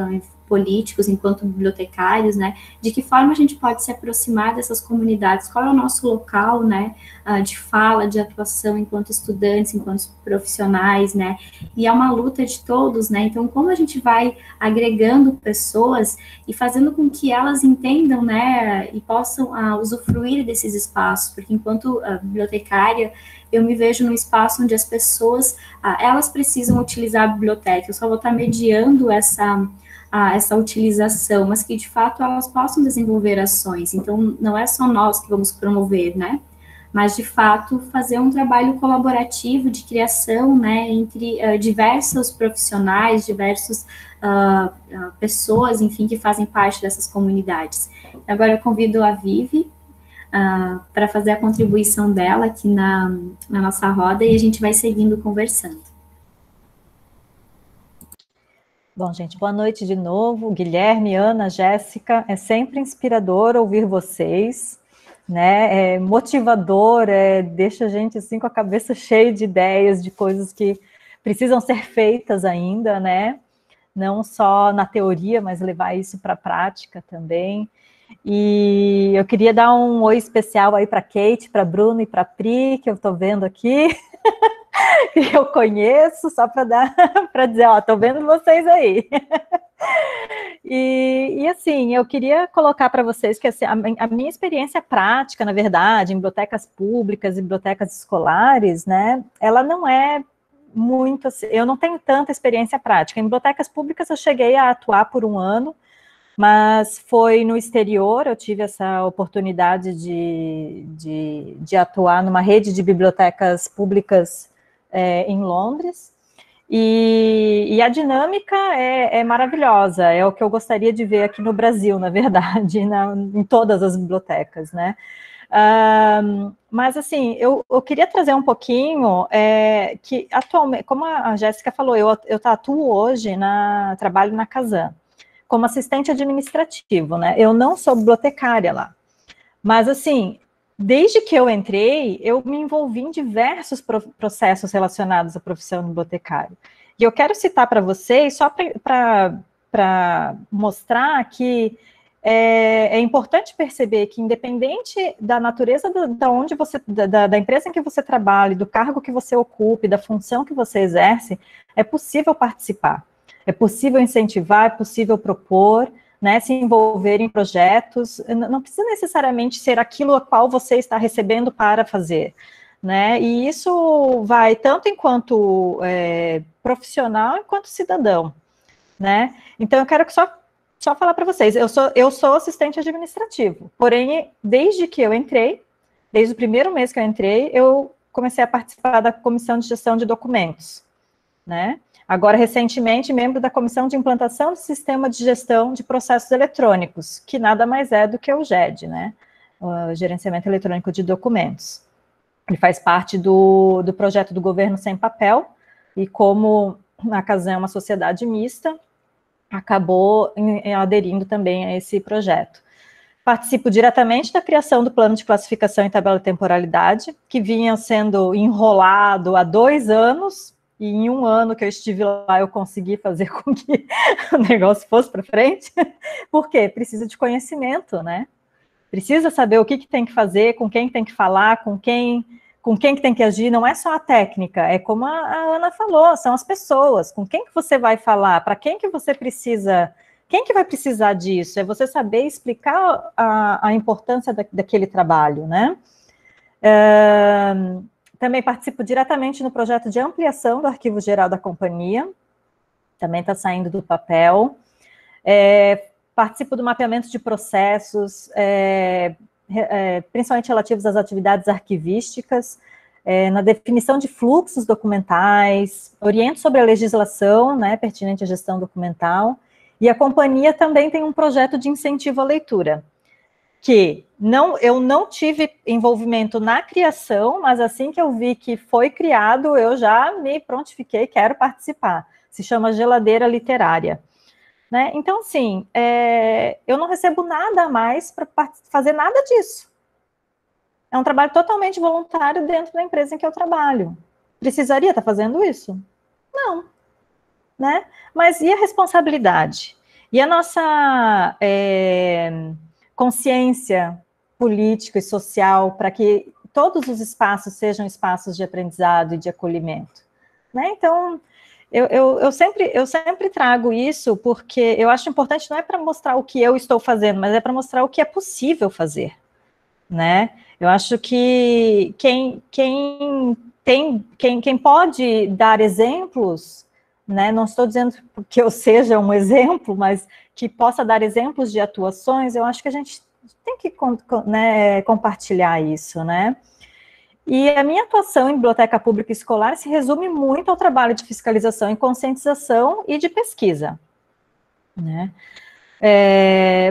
políticos, enquanto bibliotecários, né, de que forma a gente pode se aproximar dessas comunidades, qual é o nosso local, né, de fala, de atuação enquanto estudantes, enquanto profissionais, né, e é uma luta de todos, né, então como a gente vai agregando pessoas e fazendo com que elas entendam, né, e possam usufruir desses espaços, porque enquanto bibliotecária, eu me vejo num espaço onde as pessoas, elas precisam utilizar a biblioteca, eu só vou estar mediando essa utilização, mas que de fato elas possam desenvolver ações. Então, não é só nós que vamos promover, né? Mas de fato fazer um trabalho colaborativo de criação, né, entre diversos profissionais, diversas pessoas, enfim, que fazem parte dessas comunidades. Agora eu convido a Vivi para fazer a contribuição dela aqui na nossa roda e a gente vai seguindo conversando. Bom, gente, boa noite de novo. Guilherme, Ana, Jéssica, é sempre inspirador ouvir vocês, né? É motivador, deixa a gente assim com a cabeça cheia de ideias, de coisas que precisam ser feitas ainda, né? Não só na teoria, mas levar isso para a prática também. E eu queria dar um oi especial aí para Kate, para Bruno e para Pri, que eu estou vendo aqui, que eu conheço, só para dizer, ó, estou vendo vocês aí. E assim, eu queria colocar para vocês que assim, a minha experiência prática, na verdade, em bibliotecas públicas e bibliotecas escolares, né, ela não é muito, assim, eu não tenho tanta experiência prática. Em bibliotecas públicas eu cheguei a atuar por 1 ano, mas foi no exterior, eu tive essa oportunidade de atuar numa rede de bibliotecas públicas em Londres, e a dinâmica é maravilhosa, é o que eu gostaria de ver aqui no Brasil, na verdade, em todas as bibliotecas, né? Mas, assim, eu queria trazer um pouquinho que, atualmente, como a Jéssica falou, eu atuo hoje, trabalho na Kazan, como assistente administrativo, né? Eu não sou bibliotecária lá, mas, assim, desde que eu entrei, eu me envolvi em diversos processos relacionados à profissão de bibliotecário. E eu quero citar para vocês, só para mostrar que é importante perceber que, independente da natureza da empresa em que você trabalha, do cargo que você ocupe, da função que você exerce, é possível participar, é possível incentivar, é possível propor, né, se envolver em projetos, não precisa necessariamente ser aquilo a qual você está recebendo para fazer, né, e isso vai tanto enquanto profissional, enquanto cidadão, né, então eu quero só falar para vocês, eu sou assistente administrativo, porém, desde que eu entrei, desde o primeiro mês que eu entrei, eu comecei a participar da comissão de gestão de documentos, né, agora, recentemente, membro da Comissão de Implantação do Sistema de Gestão de Processos Eletrônicos, que nada mais é do que o GED, né? O Gerenciamento Eletrônico de Documentos. Ele faz parte do projeto do Governo Sem Papel, e como a Kazan é uma sociedade mista, acabou aderindo também a esse projeto. Participo diretamente da criação do plano de classificação e tabela de temporalidade, que vinha sendo enrolado há 2 anos, e em 1 ano que eu estive lá, eu consegui fazer com que o negócio fosse para frente. Por quê? Precisa de conhecimento, né? Precisa saber o que tem que fazer, com quem tem que falar, com quem que tem que agir. Não é só a técnica, é como a Ana falou, são as pessoas. Com quem que você vai falar? Para quem que você precisa? Quem que vai precisar disso? É você saber explicar a importância daquele trabalho, né? Também participo diretamente no projeto de ampliação do Arquivo Geral da Companhia, também está saindo do papel. Participo do mapeamento de processos, principalmente relativos às atividades arquivísticas, na definição de fluxos documentais, oriento sobre a legislação, né, pertinente à gestão documental, e a companhia também tem um projeto de incentivo à leitura, que eu não tive envolvimento na criação, mas assim que eu vi que foi criado, eu já me prontifiquei, quero participar. Se chama Geladeira Literária. Né? Então, assim, eu não recebo nada a mais para fazer nada disso. É um trabalho totalmente voluntário dentro da empresa em que eu trabalho. Precisaria estar fazendo isso? Não. Né? Mas e a responsabilidade? E a nossa consciência política e social para que todos os espaços sejam espaços de aprendizado e de acolhimento, né? Então, eu sempre trago isso porque eu acho importante, não é para mostrar o que eu estou fazendo, mas é para mostrar o que é possível fazer, né? Eu acho que quem pode dar exemplos, né? Não estou dizendo que eu seja um exemplo, mas que possa dar exemplos de atuações, eu acho que a gente tem que compartilhar isso, né? E a minha atuação em biblioteca pública escolar se resume muito ao trabalho de fiscalização e conscientização e de pesquisa, né?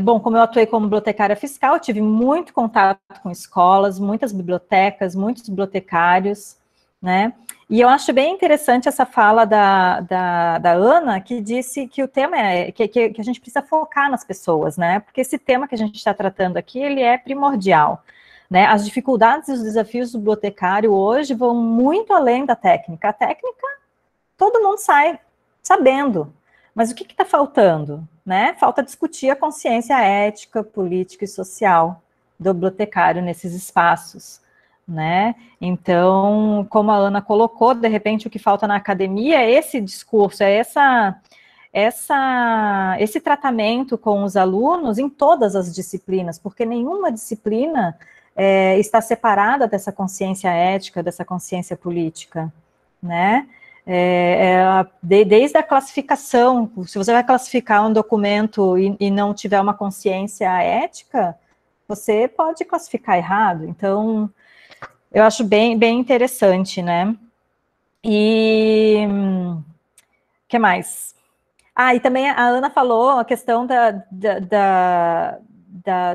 Bom, como eu atuei como bibliotecária fiscal, eu tive muito contato com escolas, muitas bibliotecas, muitos bibliotecários, né? E eu acho bem interessante essa fala da Ana, que disse que o tema que a gente precisa focar nas pessoas, né? Porque esse tema que a gente está tratando aqui, ele é primordial, né? As dificuldades e os desafios do bibliotecário hoje vão muito além da técnica. A técnica todo mundo sai sabendo. Mas o que está faltando? Né? Falta discutir a consciência ética, política e social do bibliotecário nesses espaços. Né? Então, como a Ana colocou, de repente o que falta na academia é esse discurso, é esse tratamento com os alunos em todas as disciplinas, porque nenhuma disciplina está separada dessa consciência ética, dessa consciência política, né? Desde a classificação, se você vai classificar um documento e não tiver uma consciência ética, você pode classificar errado. Então, eu acho bem das né? E o que mais? E também a Ana falou a questão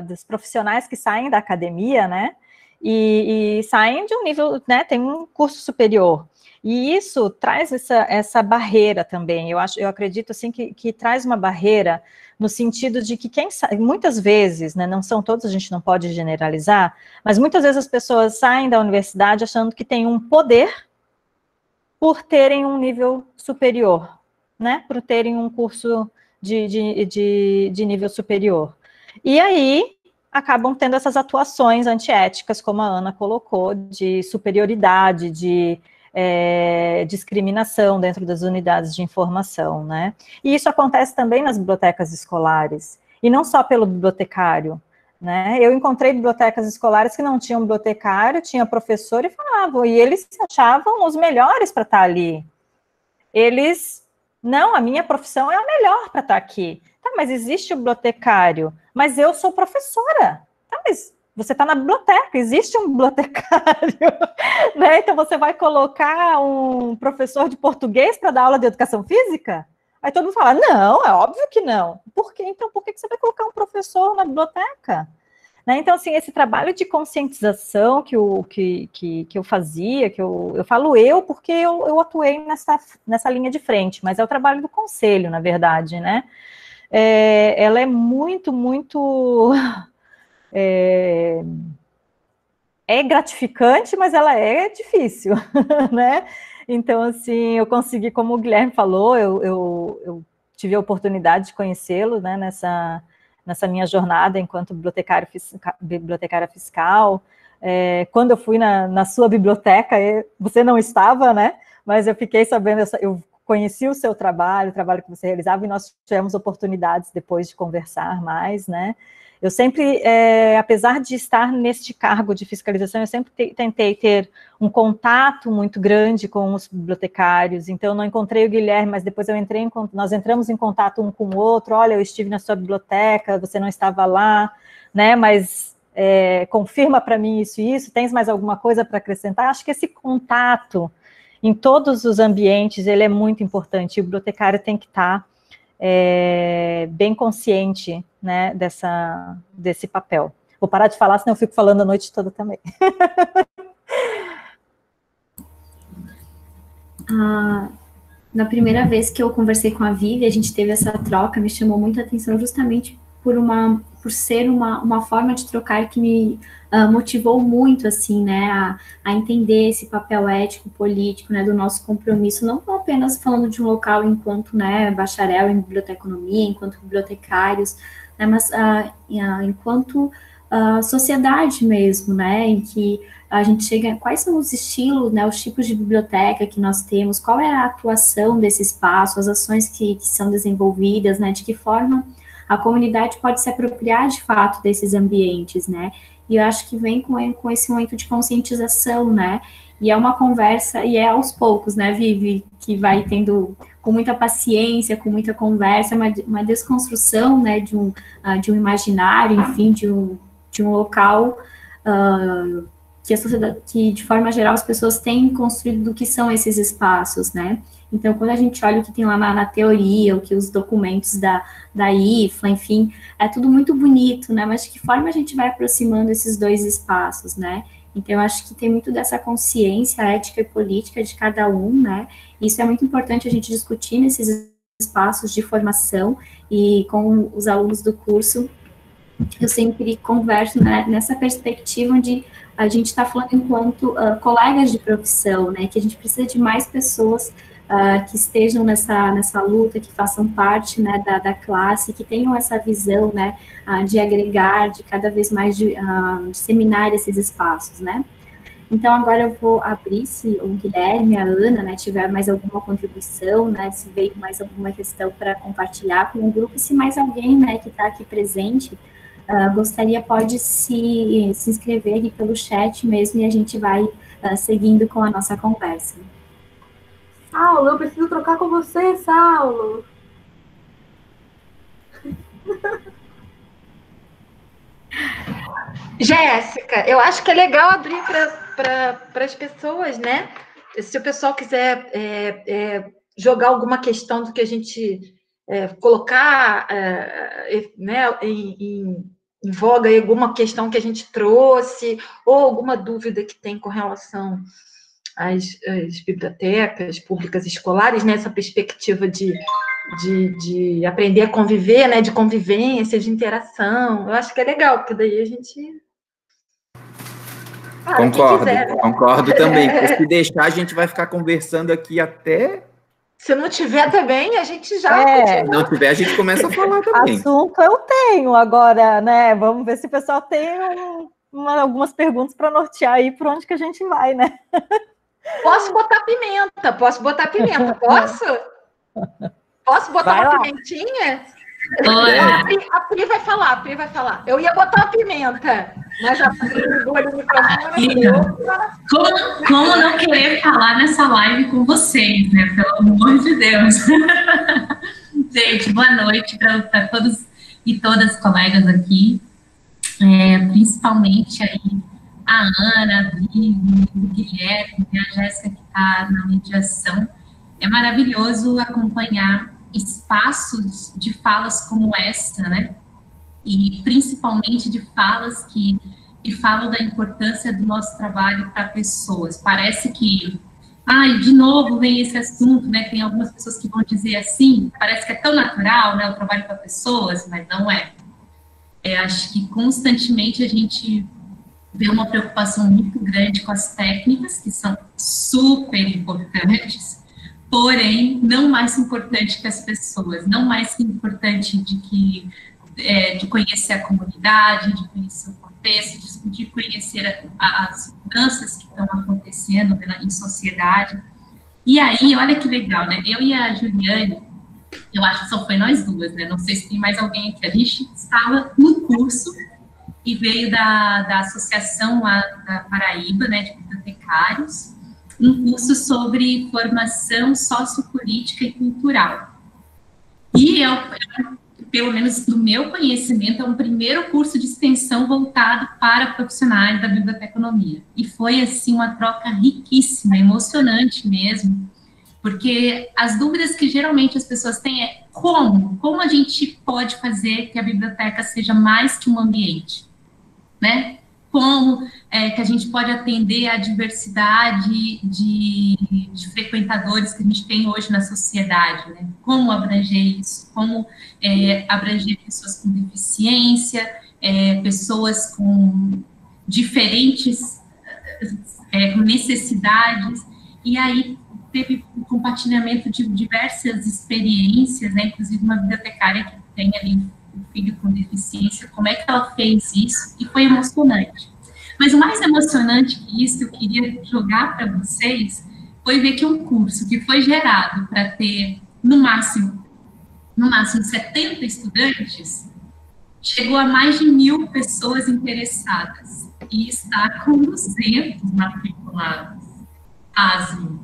dos profissionais que saem da academia, né? E saem de um nível, né? Tem um curso superior. E isso traz essa barreira também. Eu acredito assim que traz uma barreira no sentido de que muitas vezes, né, não são todos, a gente não pode generalizar, mas muitas vezes as pessoas saem da universidade achando que têm um poder por terem um nível superior, né, por terem um curso de nível superior. E aí acabam tendo essas atuações antiéticas, como a Ana colocou, de superioridade, de discriminação dentro das unidades de informação, né? E isso acontece também nas bibliotecas escolares, e não só pelo bibliotecário, né? Eu encontrei bibliotecas escolares que não tinham bibliotecário, tinha professor e falavam, e eles se achavam os melhores para estar ali. Não, a minha profissão é a melhor para estar aqui. Tá, mas existe o bibliotecário, mas eu sou professora. Tá, mas você está na biblioteca, existe um bibliotecário, né? Então você vai colocar um professor de português para dar aula de educação física? Aí todo mundo fala, não, é óbvio que não. Por quê? Então, por que você vai colocar um professor na biblioteca? Né? Então, assim, esse trabalho de conscientização que eu fazia, eu falo porque eu atuei nessa linha de frente, mas é o trabalho do conselho, na verdade, né? Ela é muito, muito... É gratificante, mas ela é difícil, né? Então, assim, eu consegui, como o Guilherme falou, eu tive a oportunidade de conhecê-lo, né, nessa minha jornada enquanto bibliotecária fiscal. Quando eu fui na sua biblioteca, você não estava, né? Mas eu fiquei sabendo, eu conheci o seu trabalho, o trabalho que você realizava, e nós tivemos oportunidades depois de conversar mais, né? Eu sempre, apesar de estar neste cargo de fiscalização, eu sempre tentei ter um contato muito grande com os bibliotecários. Então, eu não encontrei o Guilherme, mas depois nós entramos em contato um com o outro. Olha, eu estive na sua biblioteca, você não estava lá, né? Mas confirma para mim isso e isso. Tens mais alguma coisa para acrescentar? Acho que esse contato em todos os ambientes, ele é muito importante. O bibliotecário tem que estar bem consciente, né, desse papel. Vou parar de falar, senão eu fico falando a noite toda também. Na primeira vez que eu conversei com a Vivi, a gente teve essa troca, me chamou muita atenção justamente por ser uma forma de trocar que me motivou muito, assim, né, a entender esse papel ético, político, né, do nosso compromisso, não apenas falando de um local enquanto, né, bacharel em biblioteconomia, enquanto bibliotecários, né, mas enquanto sociedade mesmo, né, em que a gente chega, quais são os estilos, né, os tipos de biblioteca que nós temos, qual é a atuação desse espaço, as ações que são desenvolvidas, né, de que forma a comunidade pode se apropriar de fato desses ambientes, né, e eu acho que vem com esse momento de conscientização, né, e é uma conversa, e é aos poucos, né, Vivi, que vai tendo, com muita paciência, com muita conversa, uma desconstrução, né, de um imaginário, enfim, de um local que a sociedade, que de forma geral as pessoas têm construído do que são esses espaços, né? Então, quando a gente olha o que tem lá na teoria, o que os documentos da IFLA, enfim, é tudo muito bonito, né? Mas de que forma a gente vai aproximando esses dois espaços, né? Então, eu acho que tem muito dessa consciência ética e política de cada um, né? Isso é muito importante a gente discutir nesses espaços de formação, e com os alunos do curso, eu sempre converso, né, nessa perspectiva onde a gente está falando enquanto colegas de profissão, né, que a gente precisa de mais pessoas que estejam nessa luta, que façam parte, né, da classe, que tenham essa visão, né, de agregar, de cada vez mais disseminar esses espaços, né. Então, agora eu vou abrir, se o Guilherme, a Ana, né, tiver mais alguma contribuição, né, se veio mais alguma questão para compartilhar com o grupo, e se mais alguém, né, que está aqui presente, gostaria, pode se inscrever aqui pelo chat mesmo, e a gente vai seguindo com a nossa conversa. Saulo, eu preciso trocar com você, Saulo. Jéssica, eu acho que é legal abrir para as pessoas, né? Se o pessoal quiser jogar alguma questão do que a gente colocar né, em voga, alguma questão que a gente trouxe, ou alguma dúvida que tem com relação às bibliotecas públicas escolares, nessa perspectiva de aprender a conviver, né, de convivência, de interação. Eu acho que é legal, porque daí a gente... Concordo também, porque se deixar a gente vai ficar conversando aqui até... Se não tiver também, a gente já... Se não tiver, a gente começa a falar também. Assunto eu tenho agora, né? Vamos ver se o pessoal tem algumas perguntas para nortear aí por onde que a gente vai, né? Posso botar pimenta? Posso? Posso botar uma pimentinha? A Pri vai falar. Eu ia botar a pimenta, mas a Pri ligou ali o microfone. Como não querer falar nessa live com vocês, né? Pelo amor de Deus. Gente, boa noite para todos e todas as colegas aqui, principalmente aí a Ana, a Vivi, o Guilherme, a Jéssica que está na mediação. É maravilhoso acompanhar espaços de falas como essa, né? E principalmente de falas que falam da importância do nosso trabalho para pessoas. Parece que, de novo vem esse assunto, né? Tem algumas pessoas que vão dizer assim, parece que é tão natural, né? O trabalho para pessoas, mas não é. Acho que constantemente a gente vê uma preocupação muito grande com as técnicas, que são super importantes, porém, não mais importante que as pessoas, não mais importante de conhecer a comunidade, de conhecer o contexto, de conhecer as mudanças que estão acontecendo em sociedade. E aí, olha que legal, né? Eu e a Juliane, eu acho que só foi nós duas, né? Não sei se tem mais alguém aqui. A gente estava no curso e veio da Associação lá da Paraíba, né, de bibliotecários, um curso sobre formação sociopolítica e cultural. E pelo menos do meu conhecimento, é um primeiro curso de extensão voltado para profissionais da biblioteconomia. E foi, assim, uma troca riquíssima, emocionante mesmo, porque as dúvidas que geralmente as pessoas têm é como a gente pode fazer que a biblioteca seja mais que um ambiente, né? Como que a gente pode atender a diversidade de frequentadores que a gente tem hoje na sociedade, né? Como abranger isso, como abranger pessoas com deficiência, pessoas com diferentes necessidades, e aí teve um compartilhamento de diversas experiências, né? Inclusive uma bibliotecária que tem ali um filho com deficiência, como é que ela fez isso, e foi emocionante. Mas o mais emocionante que isso, eu queria jogar para vocês, foi ver que um curso que foi gerado para ter, no máximo 70 estudantes, chegou a mais de 1.000 pessoas interessadas, e está com 200 matriculados. Pasmem.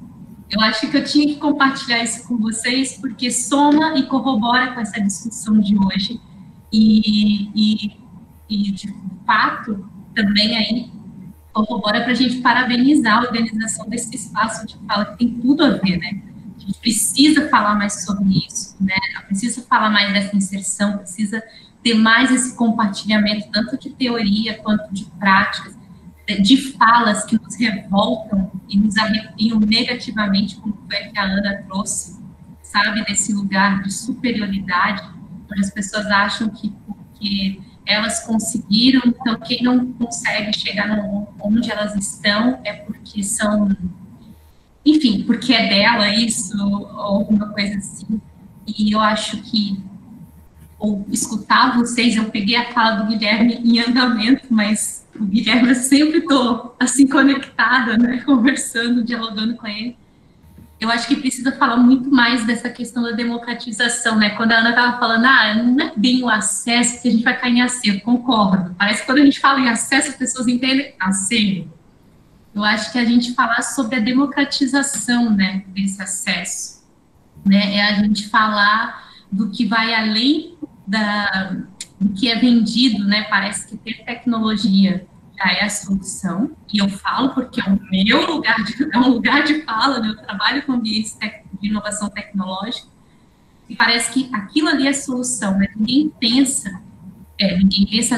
Eu acho que eu tinha que compartilhar isso com vocês, porque soma e corrobora com essa discussão de hoje, e de fato, também aí, corrobora para a gente parabenizar a organização desse espaço de fala, que tem tudo a ver, né? A gente precisa falar mais sobre isso, né? Precisa falar mais dessa inserção, precisa ter mais esse compartilhamento, tanto de teoria quanto de práticas, de falas que nos revoltam e nos arrepiam negativamente, como foi que a Ana trouxe, sabe, desse lugar de superioridade, onde as pessoas acham que porque elas conseguiram, então quem não consegue chegar onde elas estão é porque são enfim, porque é dela isso, ou alguma coisa assim. E eu acho que, ou escutar vocês, eu peguei a fala do Guilherme em andamento, mas o Guilherme eu sempre estou assim conectada, né, conversando, dialogando com ele. Eu acho que precisa falar muito mais dessa questão da democratização, né? Quando a Ana estava falando, não é bem o acesso, porque a gente vai cair em acerto, concordo. Parece que quando a gente fala em acesso, as pessoas entendem acerto. Eu acho que a gente falar sobre a democratização, né, desse acesso, né? É a gente falar do que vai além do que é vendido, né? Parece que ter tecnologia já é a solução, e eu falo porque é o meu lugar de fala, né? Eu trabalho com ambientes de inovação tecnológica, e parece que aquilo ali é a solução, né? Ninguém pensa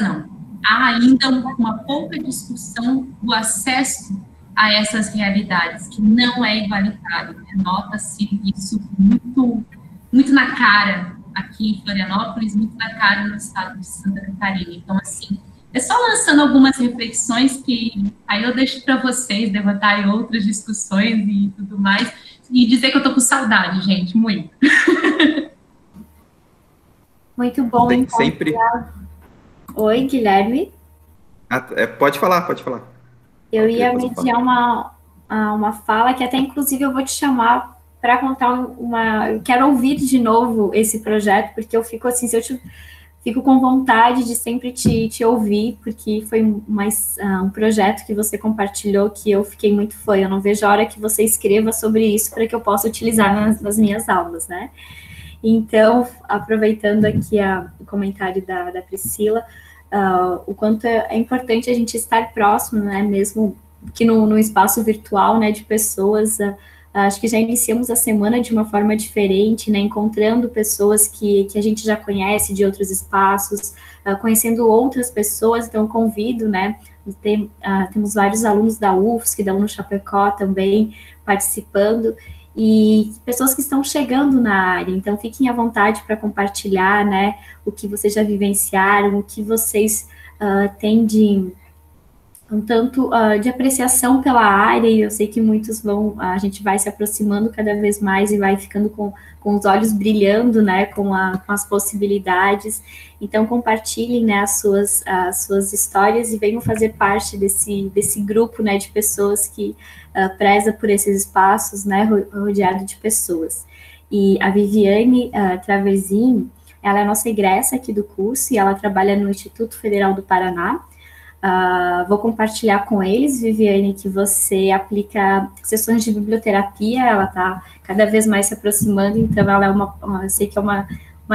não. Há ainda uma pouca discussão do acesso a essas realidades, que não é igualitário, né? Nota-se isso muito, muito na cara aqui em Florianópolis, muito na cara no estado de Santa Catarina. Então, assim, é só lançando algumas reflexões que aí eu deixo para vocês levantarem outras discussões e tudo mais, e dizer que eu tô com saudade, gente, muito. Muito bom. Tem sempre... Oi, Guilherme. Pode falar, pode falar. Eu ia mediar uma fala que até, inclusive, eu vou te chamar para contar eu quero ouvir de novo esse projeto, porque eu fico assim, fico com vontade de sempre te ouvir, porque foi um projeto que você compartilhou que eu fiquei muito fã. Eu não vejo a hora que você escreva sobre isso para que eu possa utilizar nas minhas aulas, né? Então, aproveitando aqui o comentário da Priscila, o quanto é importante a gente estar próximo, né, mesmo que no espaço virtual, né, de pessoas. Acho que já iniciamos a semana de uma forma diferente, né, encontrando pessoas que a gente já conhece de outros espaços, conhecendo outras pessoas. Então, convido, né, temos vários alunos da UFSC, da UNO Chapecó também participando, e pessoas que estão chegando na área. Então, fiquem à vontade para compartilhar, né, o que vocês já vivenciaram, o que vocês têm de tanto de apreciação pela área, e eu sei que muitos a gente vai se aproximando cada vez mais e vai ficando com os olhos brilhando, né, com as possibilidades. Então, compartilhem, né, as suas histórias e venham fazer parte desse grupo, né, de pessoas que preza por esses espaços, né, rodeado de pessoas. E a Viviane Traversin, ela é nossa egressa aqui do curso e ela trabalha no Instituto Federal do Paraná. Vou compartilhar com eles, Viviane, que você aplica sessões de biblioterapia. Ela está cada vez mais se aproximando, então ela eu sei que é uma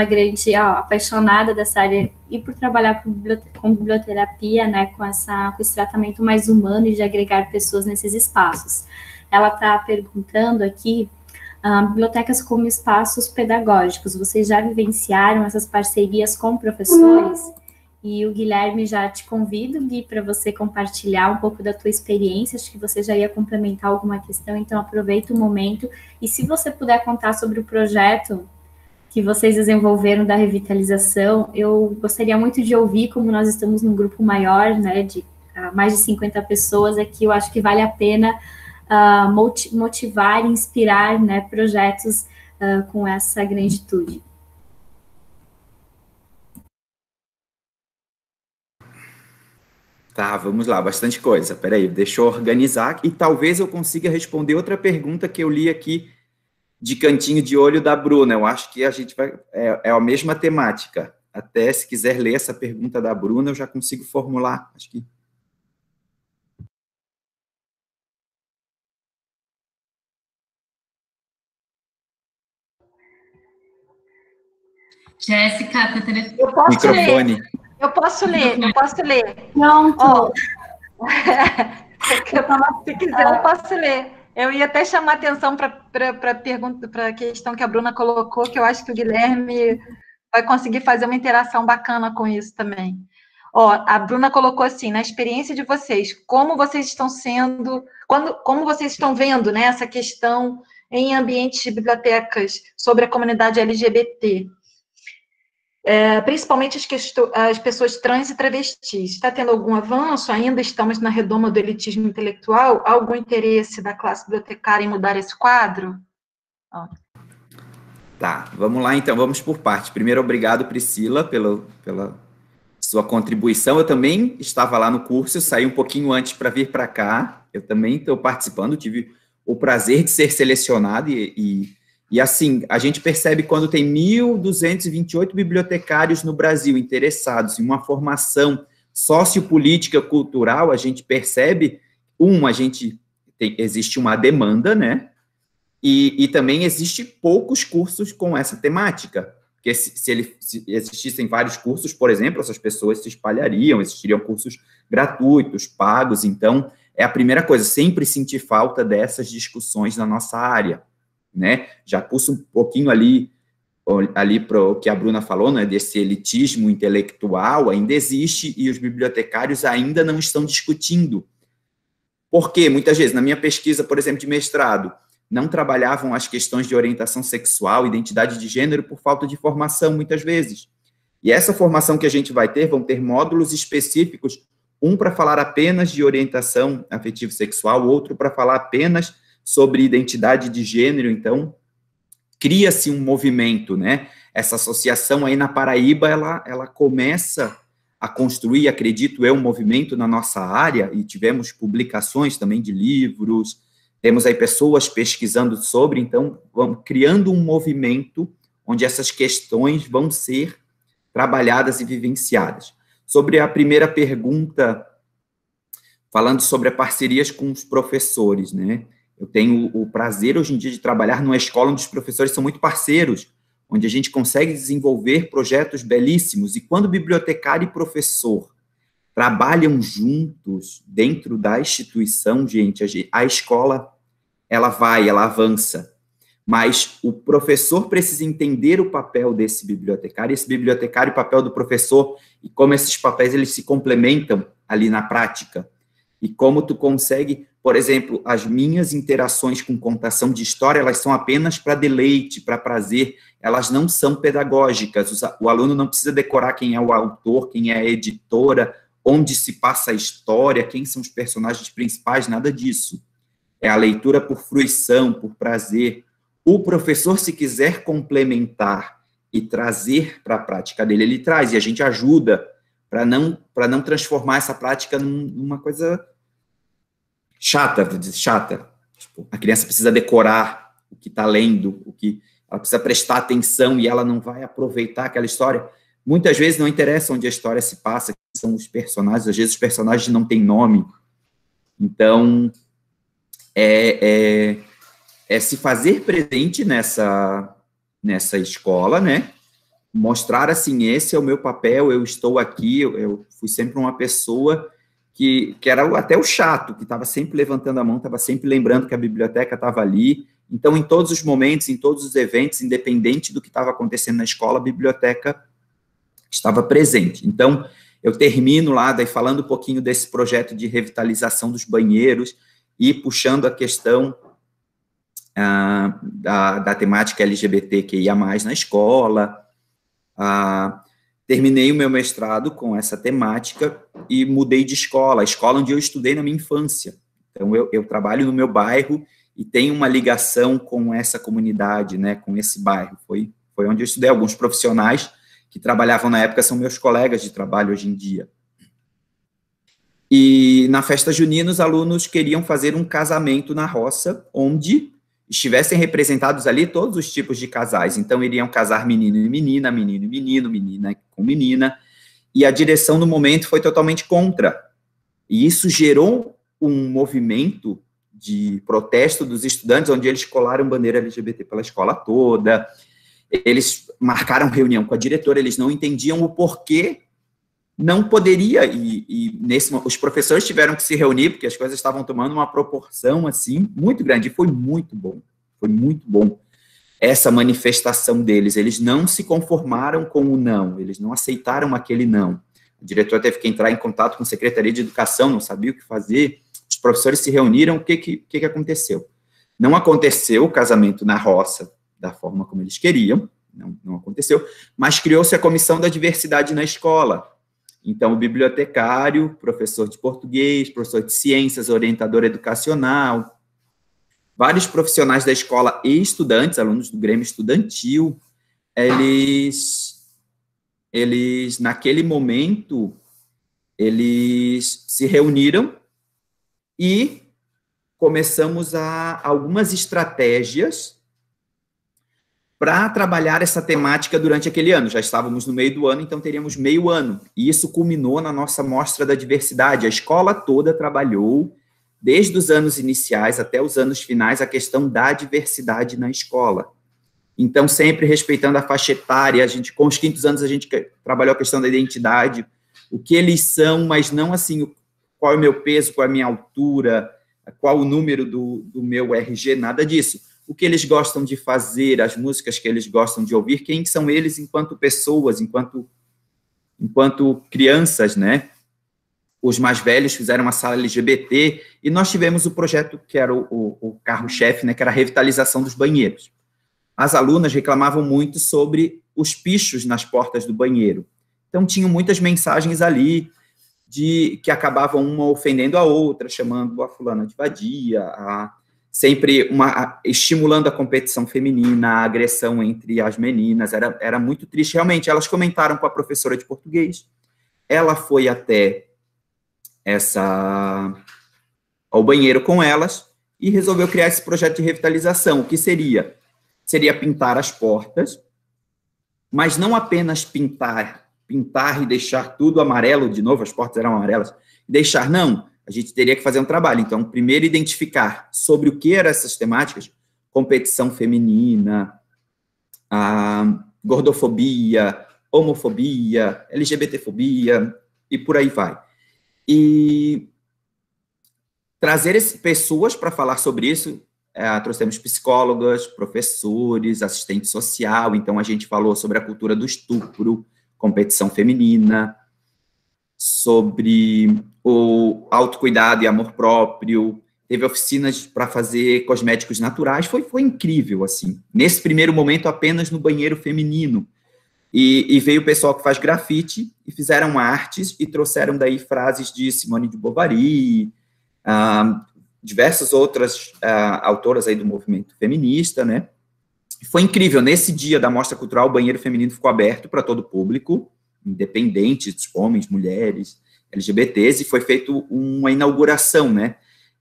grande apaixonada dessa área, e por trabalhar com biblioterapia, né, com esse tratamento mais humano e de agregar pessoas nesses espaços. Ela está perguntando aqui, bibliotecas como espaços pedagógicos, vocês já vivenciaram essas parcerias com professores? E o Guilherme, já te convido, Gui, para você compartilhar um pouco da tua experiência. Acho que você já ia complementar alguma questão, então aproveita o momento. E se você puder contar sobre o projeto que vocês desenvolveram da revitalização, eu gostaria muito de ouvir. Como nós estamos num grupo maior, né, de mais de 50 pessoas aqui, eu acho que vale a pena motivar e inspirar, né, projetos com essa granditude. Tá, vamos lá, bastante coisa. Peraí, deixa eu organizar e talvez eu consiga responder outra pergunta que eu li aqui de cantinho de olho da Bruna. Eu acho que a gente vai... É a mesma temática. Até se quiser ler essa pergunta da Bruna, eu já consigo formular. Acho que... Jéssica, teu telefone. Eu posso microfone. Ler. Eu posso ler. Não, se quiser, eu posso ler. Eu ia até chamar atenção para a questão que a Bruna colocou, que eu acho que o Guilherme vai conseguir fazer uma interação bacana com isso também. A Bruna colocou assim, na experiência de vocês, como vocês estão como vocês estão vendo, né, essa questão em ambientes de bibliotecas sobre a comunidade LGBT. principalmente as pessoas trans e travestis. Está tendo algum avanço? Ainda estamos na redoma do elitismo intelectual? Há algum interesse da classe bibliotecária em mudar esse quadro? Tá, vamos lá então, vamos por parte. Primeiro, obrigado, Priscila, pela sua contribuição. Eu também estava lá no curso, eu saí um pouquinho antes para vir para cá, eu também estou participando, tive o prazer de ser selecionado e assim, a gente percebe quando tem 1.228 bibliotecários no Brasil interessados em uma formação sociopolítica cultural, a gente percebe, existe uma demanda, né? E também existe poucos cursos com essa temática, porque se existissem vários cursos, por exemplo, essas pessoas se espalhariam, existiriam cursos gratuitos, pagos, então é a primeira coisa, sempre senti falta dessas discussões na nossa área, né? Já puxo um pouquinho ali para o que a Bruna falou, né, desse elitismo intelectual, ainda existe, e os bibliotecários ainda não estão discutindo. Porque, muitas vezes, na minha pesquisa, por exemplo, de mestrado, não trabalhavam as questões de orientação sexual, identidade de gênero, por falta de formação, muitas vezes. E essa formação que a gente vai ter, vão ter módulos específicos, um para falar apenas de orientação afetivo-sexual, outro para falar apenas sobre identidade de gênero. Então, cria-se um movimento, né? Essa associação aí na Paraíba, ela começa a construir, acredito eu, um movimento na nossa área, e tivemos publicações também de livros, temos aí pessoas pesquisando sobre, então, vamos criando um movimento onde essas questões vão ser trabalhadas e vivenciadas. Sobre a primeira pergunta, falando sobre as parcerias com os professores, né? Eu tenho o prazer, hoje em dia, de trabalhar numa escola onde os professores são muito parceiros, onde a gente consegue desenvolver projetos belíssimos, e quando bibliotecário e professor trabalham juntos dentro da instituição, gente, a escola, ela avança, mas o professor precisa entender o papel desse bibliotecário, o papel do professor, e como esses papéis, eles se complementam ali na prática, e como tu consegue, por exemplo, as minhas interações com contação de história, elas são apenas para deleite, para prazer, elas não são pedagógicas, o aluno não precisa decorar quem é o autor, quem é a editora, onde se passa a história, quem são os personagens principais, nada disso. É a leitura por fruição, por prazer. O professor, se quiser complementar e trazer para a prática dele, ele traz, e a gente ajuda para não transformar essa prática numa coisa chata. Tipo, a criança precisa decorar o que está lendo, ela precisa prestar atenção e ela não vai aproveitar aquela história. Muitas vezes não interessa onde a história se passa, quem são os personagens, às vezes os personagens não têm nome. Então, é se fazer presente nessa escola, né? Mostrar, assim, esse é o meu papel, eu estou aqui, eu fui sempre uma pessoa que era até o chato, que estava sempre levantando a mão, estava sempre lembrando que a biblioteca estava ali. Então, em todos os momentos, em todos os eventos, independente do que estava acontecendo na escola, a biblioteca estava presente. Então, eu termino lá, daí falando um pouquinho desse projeto de revitalização dos banheiros e puxando a questão da temática LGBTQIA+, na escola. Terminei o meu mestrado com essa temática e mudei de escola, a escola onde eu estudei na minha infância. Então, eu trabalho no meu bairro e tenho uma ligação com essa comunidade, né, com esse bairro. Foi onde eu estudei. Alguns profissionais que trabalhavam na época são meus colegas de trabalho hoje em dia. E na festa junina, os alunos queriam fazer um casamento na roça, onde estivessem representados ali todos os tipos de casais. Então, iriam casar menino e menina, menino e menino, menina com menina, e a direção, no momento, foi totalmente contra. E isso gerou um movimento de protesto dos estudantes, onde eles colaram bandeira LGBT pela escola toda, eles marcaram reunião com a diretora, eles não entendiam o porquê não poderia, os professores tiveram que se reunir, porque as coisas estavam tomando uma proporção, assim, muito grande, e foi muito bom essa manifestação deles. Eles não se conformaram com o não, eles não aceitaram aquele não. O diretor teve que entrar em contato com a Secretaria de Educação, não sabia o que fazer, os professores se reuniram, o que aconteceu? Não aconteceu o casamento na roça da forma como eles queriam, não aconteceu, mas criou-se a Comissão da Diversidade na Escola. Então, o bibliotecário, professor de português, professor de ciências, orientador educacional, vários profissionais da escola e estudantes, alunos do Grêmio Estudantil, eles naquele momento, eles se reuniram e começamos algumas estratégias para trabalhar essa temática durante aquele ano. Já estávamos no meio do ano, então teríamos meio ano. E isso culminou na nossa mostra da diversidade. A escola toda trabalhou, desde os anos iniciais até os anos finais, a questão da diversidade na escola. Então, sempre respeitando a faixa etária, com os 5º anos a gente trabalhou a questão da identidade, o que eles são, mas não assim, qual é o meu peso, qual é a minha altura, qual o número do meu RG, nada disso. O que eles gostam de fazer, as músicas que eles gostam de ouvir, quem são eles enquanto pessoas, enquanto crianças, né? Os mais velhos fizeram uma sala LGBT, e nós tivemos o projeto que era o carro-chefe, né, que era a revitalização dos banheiros. As alunas reclamavam muito sobre os pichos nas portas do banheiro. Então, tinham muitas mensagens ali que acabavam uma ofendendo a outra, chamando a fulana de vadia, sempre estimulando a competição feminina, a agressão entre as meninas. Era muito triste. Realmente, elas comentaram com a professora de português, ela foi até ao banheiro com elas e resolveu criar esse projeto de revitalização. O que seria? Seria pintar as portas, mas não apenas pintar e deixar tudo amarelo de novo, as portas eram amarelas, não, a gente teria que fazer um trabalho. Então, primeiro identificar sobre o que eram essas temáticas, competição feminina, gordofobia, homofobia, LGBTfobia, e por aí vai. E trazer pessoas para falar sobre isso. Trouxemos psicólogas, professores, assistente social. Então, a gente falou sobre a cultura do estupro, competição feminina, sobre o autocuidado e amor próprio. Teve oficinas para fazer cosméticos naturais. Foi incrível, assim. Nesse primeiro momento, apenas no banheiro feminino. E veio o pessoal que faz grafite e fizeram artes e trouxeram daí frases de Simone de Bovary, diversas outras autoras aí do movimento feminista, né? Foi incrível. Nesse dia da Mostra Cultural, o banheiro feminino ficou aberto para todo o público, independente, homens, mulheres, LGBTs, e foi feito uma inauguração, né?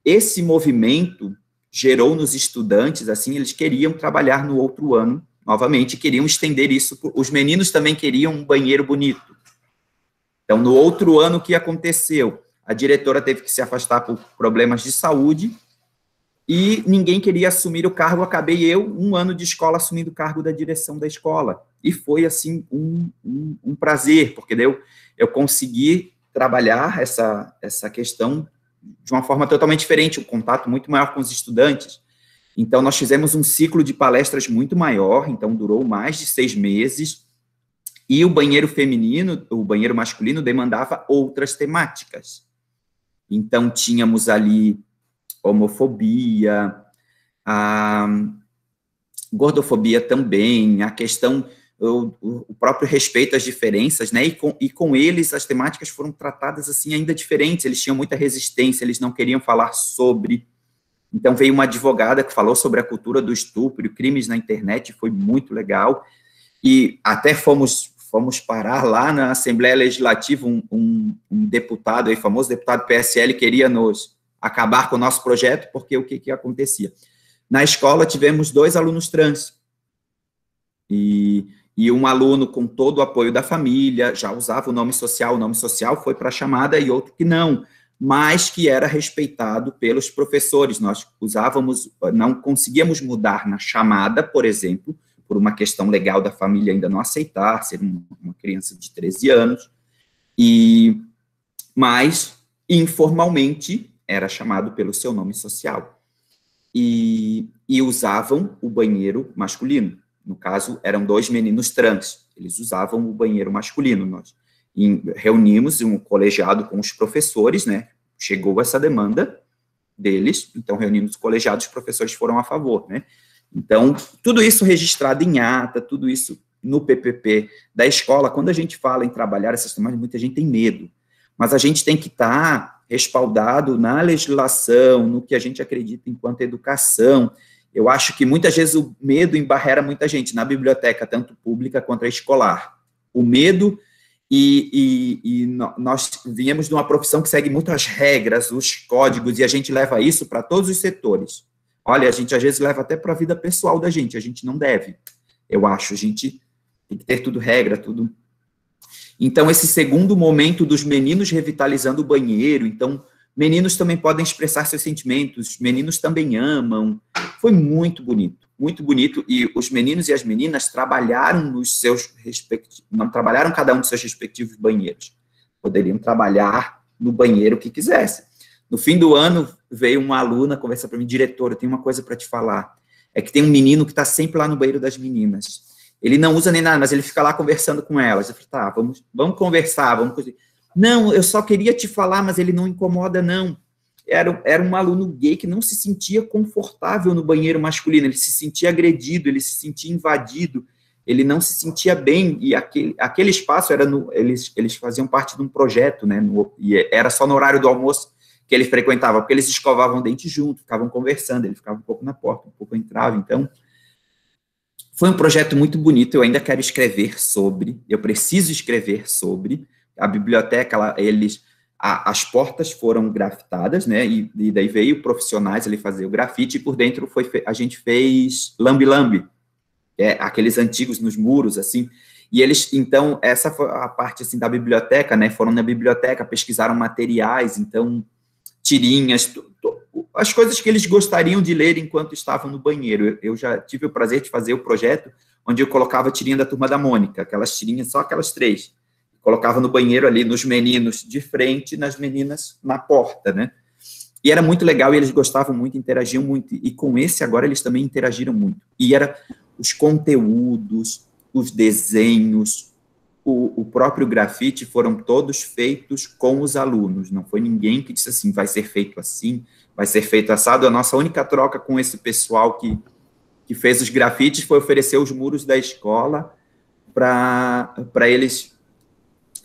Esse movimento gerou nos estudantes, assim, eles queriam trabalhar no outro ano, novamente, queriam estender isso. Os meninos também queriam um banheiro bonito. Então, no outro ano, o que aconteceu? A diretora teve que se afastar por problemas de saúde e ninguém queria assumir o cargo. Acabei eu, um ano de escola, assumindo o cargo da direção da escola. E foi, assim, um prazer, porque eu consegui trabalhar essa questão de uma forma totalmente diferente, um contato muito maior com os estudantes. Então, nós fizemos um ciclo de palestras muito maior, então durou mais de 6 meses, e o banheiro feminino, o banheiro masculino, demandava outras temáticas. Então, tínhamos ali homofobia, a gordofobia também, a questão, o próprio respeito às diferenças, né, e com eles as temáticas foram tratadas assim ainda diferentes, eles tinham muita resistência, eles não queriam falar sobre. Então, veio uma advogada que falou sobre a cultura do estupro e crimes na internet, foi muito legal, e até fomos parar lá na Assembleia Legislativa, um deputado, aí, famoso deputado PSL, queria acabar com o nosso projeto, porque o que acontecia? Na escola, tivemos 2 alunos trans, e um aluno com todo o apoio da família, já usava o nome social foi para a chamada, e outro que não, mas que era respeitado pelos professores. Nós não conseguíamos mudar na chamada, por exemplo, por uma questão legal da família ainda não aceitar, ser uma criança de 13 anos, mas, informalmente, era chamado pelo seu nome social. E usavam o banheiro masculino. No caso, eram 2 meninos trans, eles usavam o banheiro masculino. Nós reunimos um colegiado com os professores, né? Chegou essa demanda deles, então reunimos o colegiado, os professores foram a favor, né? Então, tudo isso registrado em ata, tudo isso no PPP da escola. Quando a gente fala em trabalhar essas temáticas, muita gente tem medo, mas a gente tem que estar respaldado na legislação, no que a gente acredita enquanto educação. Eu acho que muitas vezes o medo embarrera muita gente na biblioteca, tanto pública quanto a escolar. O medo, nós viemos de uma profissão que segue muitas regras, os códigos, e a gente leva isso para todos os setores. Olha, a gente às vezes leva até para a vida pessoal da gente, a gente não deve, eu acho, a gente tem que ter tudo regra, tudo. Então, esse segundo momento dos meninos revitalizando o banheiro, então, meninos também podem expressar seus sentimentos, meninos também amam, foi muito bonito, e os meninos e as meninas trabalharam nos seus respectivos, não trabalharam cada um dos seus respectivos banheiros, poderiam trabalhar no banheiro que quisessem. No fim do ano, veio uma aluna conversar para mim, diretora, eu tenho uma coisa para te falar, é que tem um menino que está sempre lá no banheiro das meninas, ele não usa nem nada, mas ele fica lá conversando com elas. Eu falei, tá, vamos conversar, vamos... Não, eu só queria te falar, mas ele não incomoda, não. Era um aluno gay que não se sentia confortável no banheiro masculino, ele se sentia agredido, ele se sentia invadido, ele não se sentia bem, e aquele espaço, eles faziam parte de um projeto, né, e era só no horário do almoço que ele frequentava, porque eles escovavam dente junto, ficavam conversando, ele ficava um pouco na porta, um pouco entrava, então... Foi um projeto muito bonito, eu ainda quero escrever sobre, eu preciso escrever sobre, a biblioteca, as portas foram grafitadas, né, e daí veio profissionais ali fazer o grafite, e por dentro a gente fez lambe-lambe, aqueles antigos nos muros, assim, e eles, então, essa foi a parte, assim, da biblioteca, né, foram na biblioteca, pesquisaram materiais, então, tirinhas, as coisas que eles gostariam de ler enquanto estavam no banheiro. Eu já tive o prazer de fazer o projeto onde eu colocava a tirinha da Turma da Mônica, aquelas tirinhas, só aquelas 3. Colocava no banheiro ali, nos meninos de frente, nas meninas na porta, né? E era muito legal, e eles gostavam muito, interagiam muito. E com esse agora eles também interagiram muito. E era os conteúdos, os desenhos, o próprio grafite foram todos feitos com os alunos. Não foi ninguém que disse assim, vai ser feito assim, vai ser feito assado. A nossa única troca com esse pessoal que fez os grafites foi oferecer os muros da escola para eles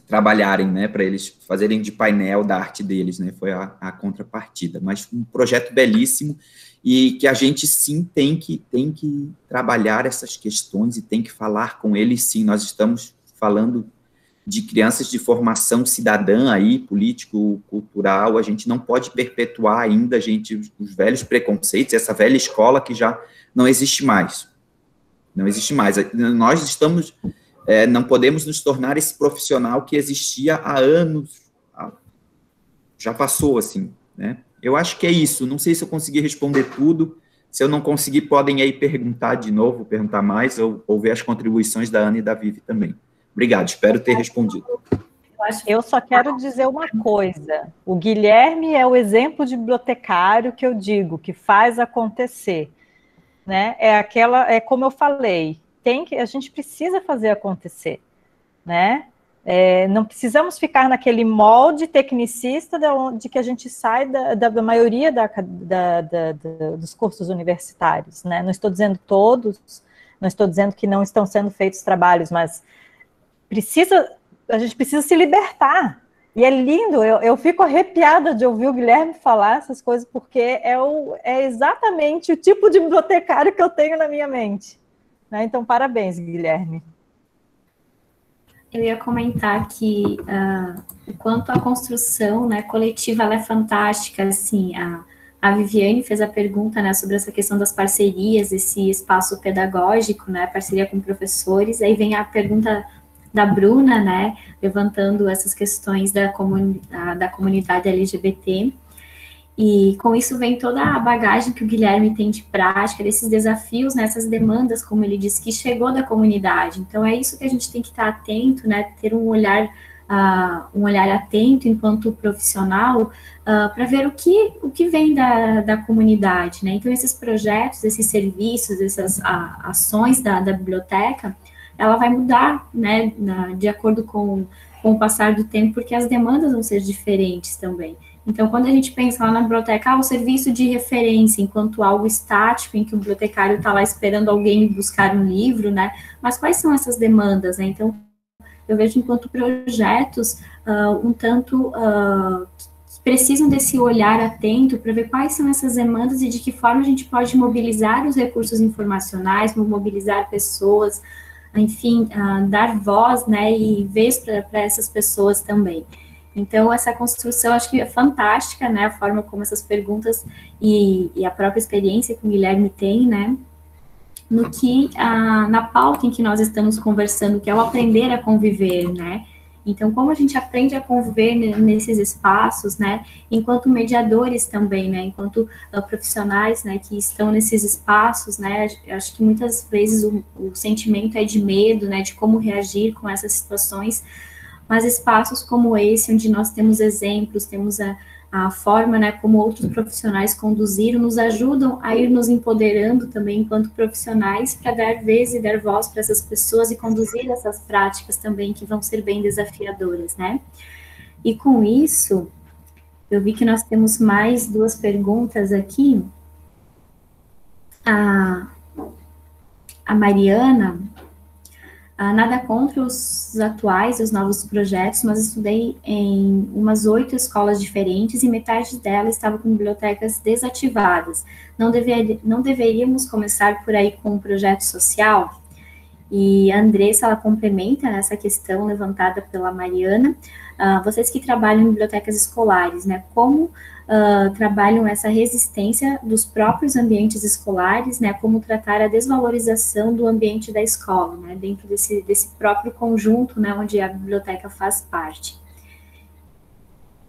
trabalharem, né, para eles fazerem de painel da arte deles, né, foi a contrapartida. Mas um projeto belíssimo e que a gente, sim, tem que trabalhar essas questões e tem que falar com eles, sim. Nós estamos falando de crianças de formação cidadã aí, político-cultural, a gente não pode perpetuar ainda, os velhos preconceitos, essa velha escola que já não existe mais. Não existe mais. Nós estamos, não podemos nos tornar esse profissional que existia há anos, já passou, assim, né? Eu acho que é isso, não sei se eu consegui responder tudo, se eu não conseguir, podem aí perguntar de novo, perguntar mais, ou ver as contribuições da Ana e da Vivi também. Obrigado, espero ter respondido. Eu só quero dizer uma coisa. O Guilherme é o exemplo de bibliotecário que eu digo, que faz acontecer. Né? É como eu falei, a gente precisa fazer acontecer. Né? Não precisamos ficar naquele molde tecnicista de que a gente sai da maioria dos cursos universitários. Né? Não estou dizendo todos, não estou dizendo que não estão sendo feitos trabalhos, mas a gente precisa se libertar. E é lindo, eu fico arrepiada de ouvir o Guilherme falar essas coisas, porque é exatamente o tipo de bibliotecário que eu tenho na minha mente. Né? Então, parabéns, Guilherme. Eu ia comentar que o quanto a construção, né, coletiva ela é fantástica. Assim, a Viviane fez a pergunta, né, sobre essa questão das parcerias, esse espaço pedagógico, né, parceria com professores. Aí vem a pergunta da Bruna, né, levantando essas questões da comunidade LGBT, e com isso vem toda a bagagem que o Guilherme tem de prática, desses desafios, né, essas demandas, como ele disse, que chegou da comunidade. Então é isso que a gente tem que estar atento, né, ter um olhar atento enquanto profissional, para ver o que vem da comunidade, né. Então esses projetos, esses serviços, essas ações da biblioteca, ela vai mudar, né, de acordo com o passar do tempo, porque as demandas vão ser diferentes também. Então, quando a gente pensa lá na biblioteca, o serviço de referência, enquanto algo estático, em que o bibliotecário está lá esperando alguém buscar um livro, né? Mas quais são essas demandas, né? Então, eu vejo enquanto projetos um tanto que precisam desse olhar atento para ver quais são essas demandas e de que forma a gente pode mobilizar os recursos informacionais, mobilizar pessoas, enfim, dar voz, né, e vez para essas pessoas também. Então, essa construção, acho que é fantástica, né, a forma como essas perguntas e a própria experiência que o Guilherme tem, né, no que, na pauta em que nós estamos conversando, que é o aprender a conviver, né, então, como a gente aprende a conviver nesses espaços, né, enquanto mediadores também, né, enquanto profissionais, né, que estão nesses espaços, né, acho que muitas vezes o sentimento é de medo, né, de como reagir com essas situações, mas espaços como esse, onde nós temos exemplos, temos a forma, né, como outros profissionais conduziram, nos ajudam a ir nos empoderando também enquanto profissionais para dar vez e dar voz para essas pessoas e conduzir essas práticas também que vão ser bem desafiadoras, né? E com isso, eu vi que nós temos mais 2 perguntas aqui. A Mariana, nada contra os atuais, os novos projetos, mas estudei em umas 8 escolas diferentes e metade delas estava com bibliotecas desativadas. Não deveríamos começar por aí com um projeto social? E a Andressa, ela complementa essa questão levantada pela Mariana. Vocês que trabalham em bibliotecas escolares, né, como trabalham essa resistência dos próprios ambientes escolares, né, como tratar a desvalorização do ambiente da escola, né, dentro desse próprio conjunto, né, onde a biblioteca faz parte.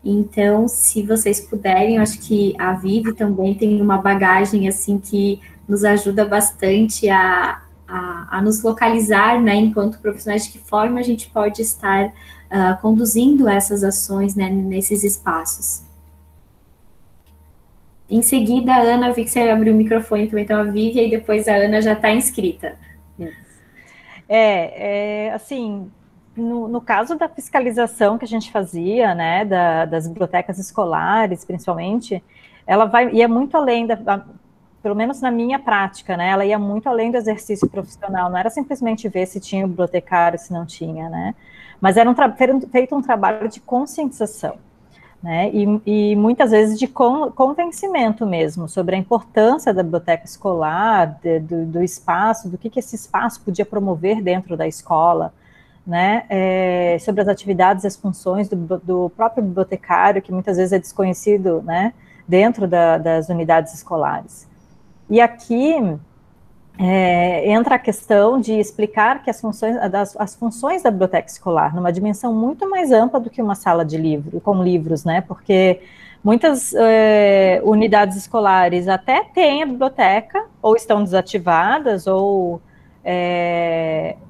Então, se vocês puderem, eu acho que a Vivi também tem uma bagagem, assim, que nos ajuda bastante a nos localizar, né, enquanto profissionais, de que forma a gente pode estar conduzindo essas ações, né, nesses espaços. Em seguida, a Ana, vi que você abriu o microfone também, então a Vivi, e depois a Ana já está inscrita. Assim, no caso da fiscalização que a gente fazia, né, das bibliotecas escolares, principalmente, ela ia muito além pelo menos na minha prática, né, ela ia muito além do exercício profissional, não era simplesmente ver se tinha o bibliotecário, se não tinha, né, mas era feito um trabalho de conscientização, né, e muitas vezes de convencimento mesmo, sobre a importância da biblioteca escolar, do espaço, do que esse espaço podia promover dentro da escola, né, sobre as atividades e as funções do próprio bibliotecário, que muitas vezes é desconhecido, né, dentro das unidades escolares. E aqui entra a questão de explicar que as funções da biblioteca escolar, numa dimensão muito mais ampla do que uma sala de livro, com livros, né, porque muitas unidades escolares até têm a biblioteca, ou estão desativadas, ou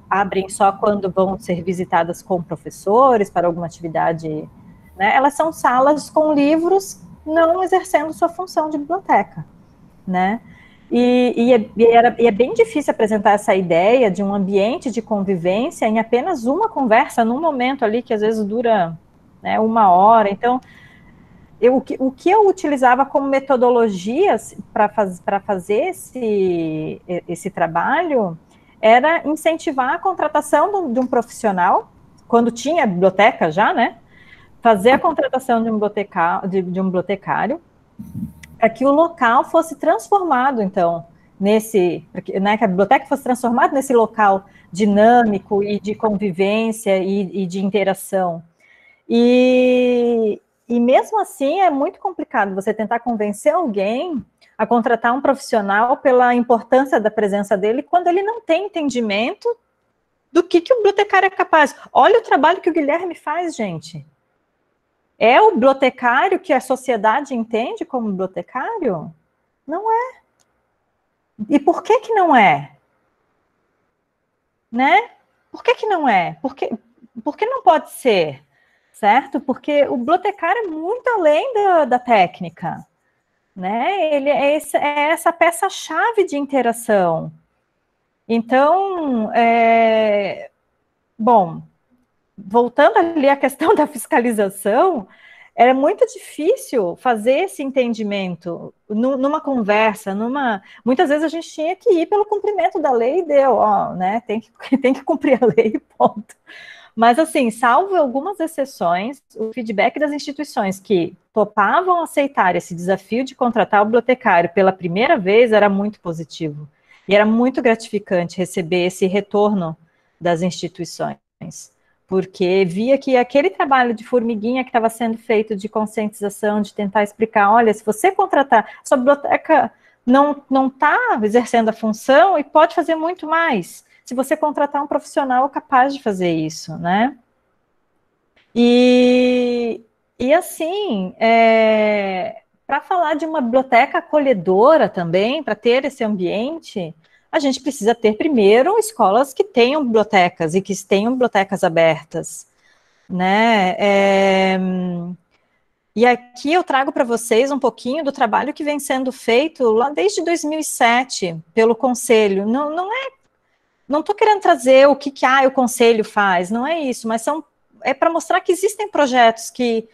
abrem só quando vão ser visitadas com professores para alguma atividade, né, elas são salas com livros não exercendo sua função de biblioteca, né. E é bem difícil apresentar essa ideia de um ambiente de convivência em apenas uma conversa, num momento ali que às vezes dura, né, 1 hora. Então, o que eu utilizava como metodologias para fazer esse trabalho era incentivar a contratação de um profissional, quando tinha biblioteca já, né, fazer a contratação de um bibliotecário, para que o local fosse transformado, então, né, que a biblioteca fosse transformada nesse local dinâmico e de convivência e de interação. E mesmo assim é muito complicado você tentar convencer alguém a contratar um profissional pela importância da presença dele quando ele não tem entendimento do que o bibliotecário é capaz. Olha o trabalho que o Guilherme faz, gente. É o bibliotecário que a sociedade entende como bibliotecário? Não é. E por que não é? Né? Por que não é? Por que não pode ser? Certo? Porque o bibliotecário é muito além da técnica. Né? Ele é essa peça-chave de interação. Então, bom, voltando ali à questão da fiscalização, era muito difícil fazer esse entendimento numa conversa, muitas vezes a gente tinha que ir pelo cumprimento da lei e deu, né, tem que cumprir a lei, ponto. Mas, assim, salvo algumas exceções, o feedback das instituições que topavam aceitar esse desafio de contratar o bibliotecário pela primeira vez era muito positivo. E era muito gratificante receber esse retorno das instituições, porque via que aquele trabalho de formiguinha que estava sendo feito de conscientização, de tentar explicar, olha, se você contratar, sua biblioteca não está exercendo a função e pode fazer muito mais, se você contratar um profissional capaz de fazer isso, né? E assim, para falar de uma biblioteca acolhedora também, para ter esse ambiente, a gente precisa ter primeiro escolas que tenham bibliotecas e que tenham bibliotecas abertas, né? E aqui eu trago para vocês um pouquinho do trabalho que vem sendo feito lá desde 2007 pelo Conselho. Não estou querendo trazer o que o Conselho faz, não é isso, mas é para mostrar que existem projetos que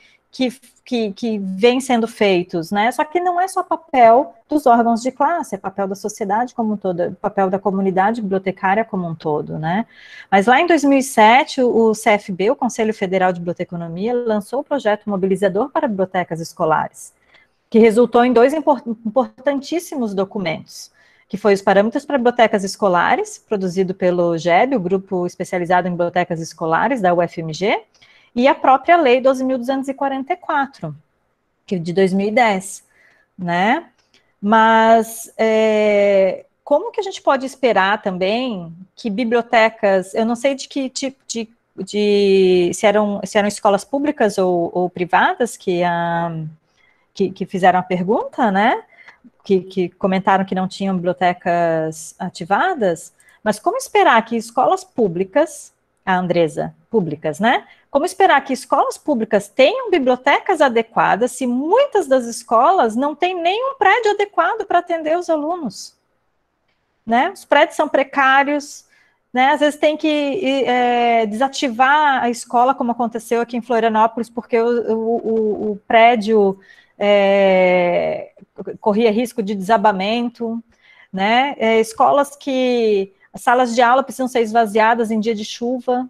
vêm sendo feitos, né? Só que não é só papel dos órgãos de classe, é papel da sociedade como um todo, papel da comunidade bibliotecária como um todo, né? Mas lá em 2007, o CFB, o Conselho Federal de Biblioteconomia, lançou o projeto mobilizador para bibliotecas escolares, que resultou em 2 importantíssimos documentos, que foi os Parâmetros para Bibliotecas Escolares, produzido pelo GEB, o Grupo Especializado em Bibliotecas Escolares, da UFMG, e a própria Lei 12.244, que é de 2010, né? Mas como que a gente pode esperar também que bibliotecas, eu não sei de que tipo se eram escolas públicas ou privadas que fizeram a pergunta, né? Que comentaram que não tinham bibliotecas ativadas, mas como esperar que escolas públicas, a Andresa, públicas, né? Como esperar que escolas públicas tenham bibliotecas adequadas se muitas das escolas não têm nenhum prédio adequado para atender os alunos, né? Os prédios são precários, né? Às vezes tem que desativar a escola, como aconteceu aqui em Florianópolis, porque o prédio corria risco de desabamento, né? Escolas que as salas de aula precisam ser esvaziadas em dia de chuva,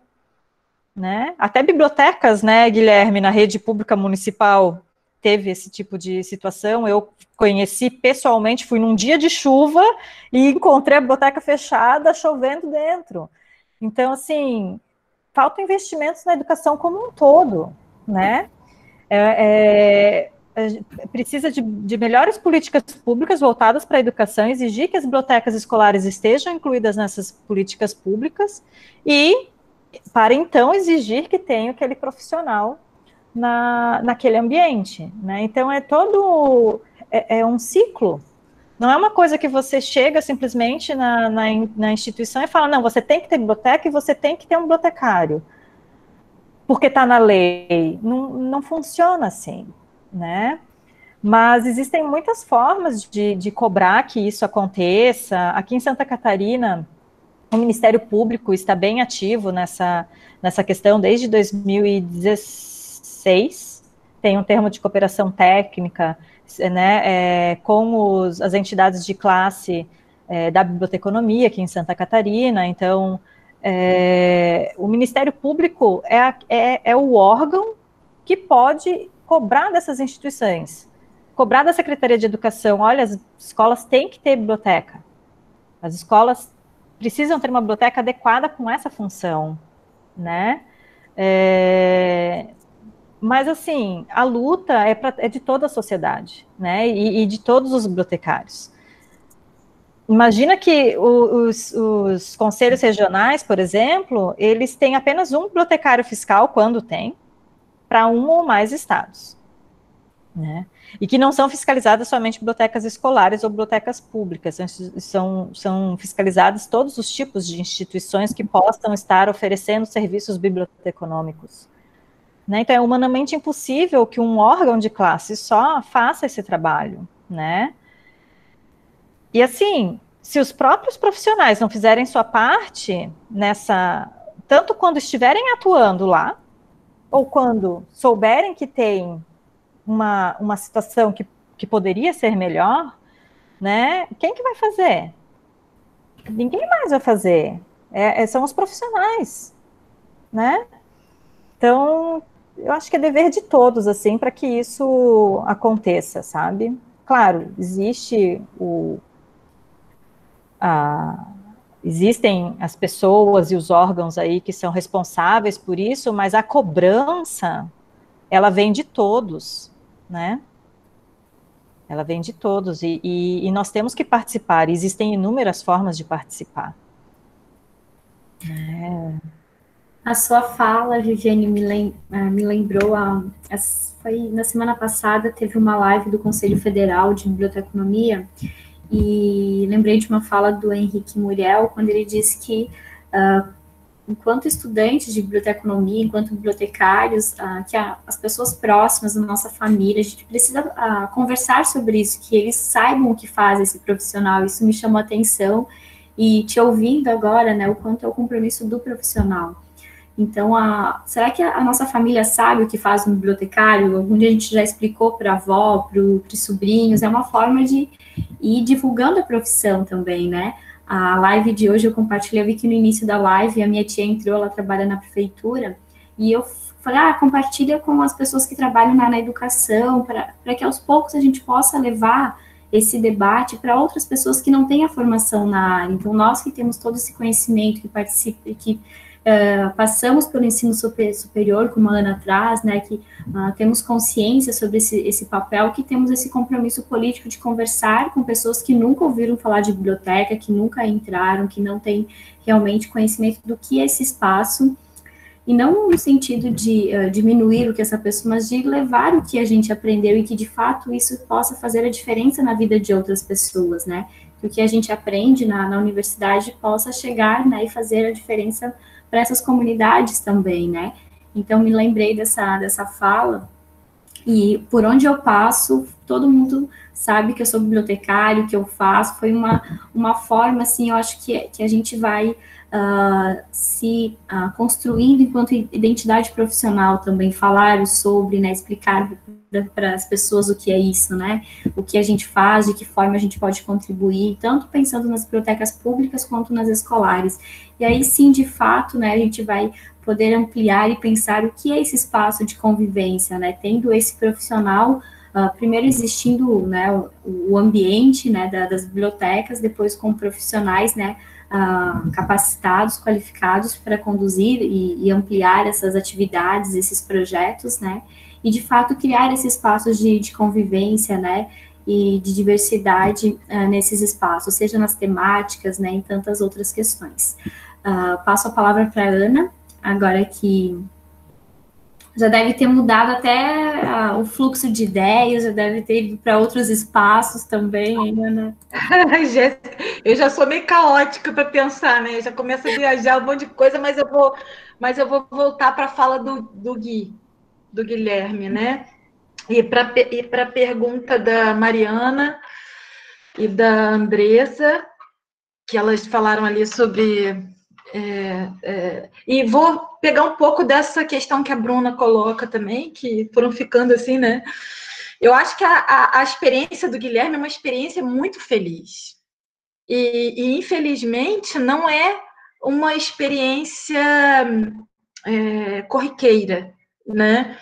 né? Até bibliotecas, né, Guilherme, na rede pública municipal teve esse tipo de situação. Eu conheci pessoalmente, fui num dia de chuva e encontrei a biblioteca fechada, chovendo dentro. Então, assim, faltam investimentos na educação como um todo, né? Precisa de melhores políticas públicas voltadas para a educação, exigir que as bibliotecas escolares estejam incluídas nessas políticas públicas e, para então, exigir que tenha aquele profissional naquele ambiente, né? Então, é um ciclo. Não é uma coisa que você chega simplesmente na instituição e fala, não, você tem que ter biblioteca e você tem que ter um bibliotecário, porque está na lei. Não funciona assim, né? Mas existem muitas formas de cobrar que isso aconteça. Aqui em Santa Catarina, o Ministério Público está bem ativo nessa questão desde 2016, tem um termo de cooperação técnica, né, com as entidades de classe da biblioteconomia aqui em Santa Catarina. Então, o Ministério Público é o órgão que pode cobrar dessas instituições, cobrar da Secretaria de Educação, olha, as escolas têm que ter biblioteca, as escolas precisam ter uma biblioteca adequada com essa função, né? Mas, assim, a luta é de toda a sociedade, né? E de todos os bibliotecários. Imagina que os conselhos regionais, por exemplo, eles têm apenas um bibliotecário fiscal, quando tem, para um ou mais estados, né? E que não são fiscalizadas somente bibliotecas escolares ou bibliotecas públicas, são fiscalizadas todos os tipos de instituições que possam estar oferecendo serviços biblioteconômicos, né? Então, é humanamente impossível que um órgão de classe só faça esse trabalho, né? E, assim, se os próprios profissionais não fizerem sua parte tanto quando estiverem atuando lá, ou quando souberem que tem uma situação que poderia ser melhor, né? Quem que vai fazer? Ninguém mais vai fazer. São os profissionais, né? Então, eu acho que é dever de todos, assim, para que isso aconteça, sabe? Claro, existem as pessoas e os órgãos aí que são responsáveis por isso, mas a cobrança, ela vem de todos, né? Ela vem de todos, e nós temos que participar, existem inúmeras formas de participar. A sua fala, Viviane, me lembrou, foi na semana passada, teve uma live do Conselho Federal de Biblioteconomia, e lembrei de uma fala do Henrique Muriel, quando ele disse que, enquanto estudantes de biblioteconomia, enquanto bibliotecários, que as pessoas próximas da nossa família, a gente precisa conversar sobre isso, que eles saibam o que faz esse profissional. Isso me chamou a atenção, e te ouvindo agora, né, o quanto é o compromisso do profissional. Então, será que a nossa família sabe o que faz um bibliotecário? Algum dia a gente já explicou para a avó, para os sobrinhos, é uma forma de ir divulgando a profissão também, né? A live de hoje eu compartilhei, eu vi que no início da live a minha tia entrou, ela trabalha na prefeitura, e eu falei, compartilha com as pessoas que trabalham na educação, para que aos poucos a gente possa levar esse debate para outras pessoas que não têm a formação na área. Então, nós que temos todo esse conhecimento, que passamos pelo ensino superior, como a Ana traz, né, que temos consciência sobre esse papel, que temos esse compromisso político de conversar com pessoas que nunca ouviram falar de biblioteca, que nunca entraram, que não têm realmente conhecimento do que é esse espaço, e não no sentido de diminuir o que essa pessoa, mas de levar o que a gente aprendeu e que, de fato, isso possa fazer a diferença na vida de outras pessoas, né, que o que a gente aprende na universidade possa chegar, né, e fazer a diferença para essas comunidades também, né? Então, me lembrei dessa fala, e por onde eu passo, todo mundo sabe que eu sou bibliotecário, que eu faço, foi uma forma, assim, eu acho que a gente vai se construindo enquanto identidade profissional também, falar sobre, né, explicar para as pessoas o que é isso, né, o que a gente faz, de que forma a gente pode contribuir, tanto pensando nas bibliotecas públicas quanto nas escolares. E aí sim, de fato, né, a gente vai poder ampliar e pensar o que é esse espaço de convivência, né, tendo esse profissional, primeiro existindo, né, o ambiente, né, das bibliotecas, depois com profissionais, né, capacitados, qualificados para conduzir e ampliar essas atividades, esses projetos, né, e de fato criar esses espaços de convivência, né, e de diversidade nesses espaços, seja nas temáticas, né, em tantas outras questões. Passo a palavra para a Ana, agora que já deve ter mudado até o fluxo de ideias, já deve ter ido para outros espaços também, hein, Ana? Jéssica, eu já sou meio caótica para pensar, né? Eu já começo a viajar um monte de coisa, mas eu vou voltar para a fala do Guilherme, né? E para a pergunta da Mariana e da Andressa, que elas falaram ali sobre... e vou pegar um pouco dessa questão que a Bruna coloca também, que foram ficando assim, né? Eu acho que a experiência do Guilherme é uma experiência muito feliz. E infelizmente, não é uma experiência corriqueira, né?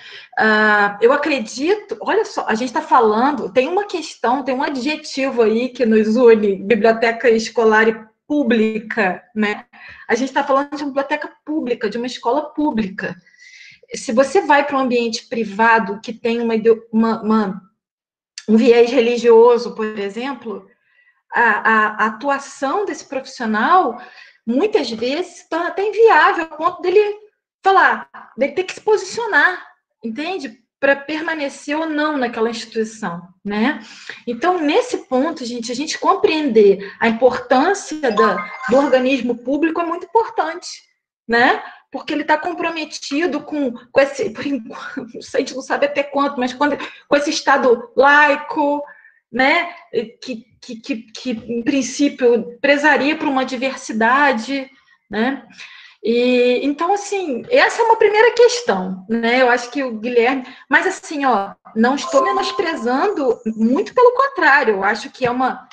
Eu acredito, olha só, a gente está falando, tem uma questão, tem um adjetivo aí que nos une, biblioteca escolar e pública, né? A gente está falando de uma biblioteca pública, de uma escola pública. Se você vai para um ambiente privado que tem um viés religioso, por exemplo, a atuação desse profissional, muitas vezes, se torna até inviável, ao ponto dele dele ter que se posicionar, entende? Para permanecer ou não naquela instituição, né? Então, nesse ponto, gente, a gente compreender a importância do organismo público é muito importante, né? Porque ele está comprometido com esse, por enquanto, a gente não sabe até quanto, mas com esse Estado laico, né? Que em princípio, prezaria por uma diversidade, né? E então, assim, essa é uma primeira questão, né? Eu acho que o Guilherme, mas assim, ó, não estou menosprezando, muito pelo contrário, eu acho que é uma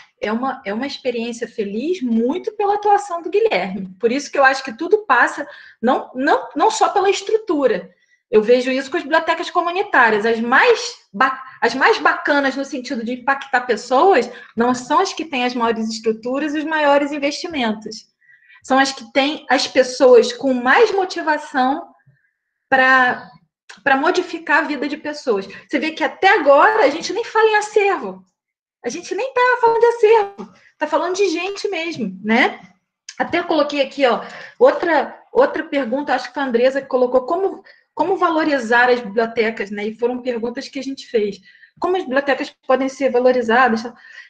experiência feliz muito pela atuação do Guilherme. Por isso que eu acho que tudo passa não só pela estrutura. Eu vejo isso com as bibliotecas comunitárias. As mais bacanas no sentido de impactar pessoas não são as que têm as maiores estruturas e os maiores investimentos. São as que têm as pessoas com mais motivação para modificar a vida de pessoas. Você vê que até agora a gente nem fala em acervo. A gente nem está falando de acervo. Está falando de gente mesmo, né? Até coloquei aqui, ó, outra pergunta, acho que a Andresa colocou, como valorizar as bibliotecas, né? E foram perguntas que a gente fez. Como as bibliotecas podem ser valorizadas?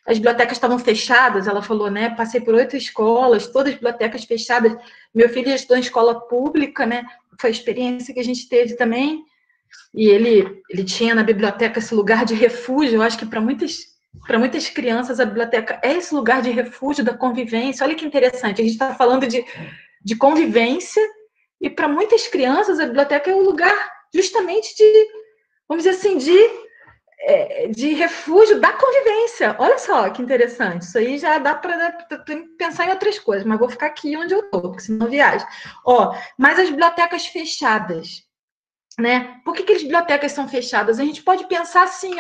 As bibliotecas estavam fechadas, ela falou, né? Passei por 8 escolas, todas as bibliotecas fechadas. Meu filho estudou em escola pública, né? Foi a experiência que a gente teve também. E ele tinha na biblioteca esse lugar de refúgio. Eu acho que para muitas crianças a biblioteca é esse lugar de refúgio, da convivência. Olha que interessante, a gente está falando de convivência, e para muitas crianças a biblioteca é um lugar justamente de, vamos dizer assim, de refúgio da convivência. Olha só que interessante. Isso aí já dá para pensar em outras coisas, mas vou ficar aqui onde eu estou, porque senão viajo. Mas as bibliotecas fechadas, né? Por que as bibliotecas são fechadas? A gente pode pensar assim,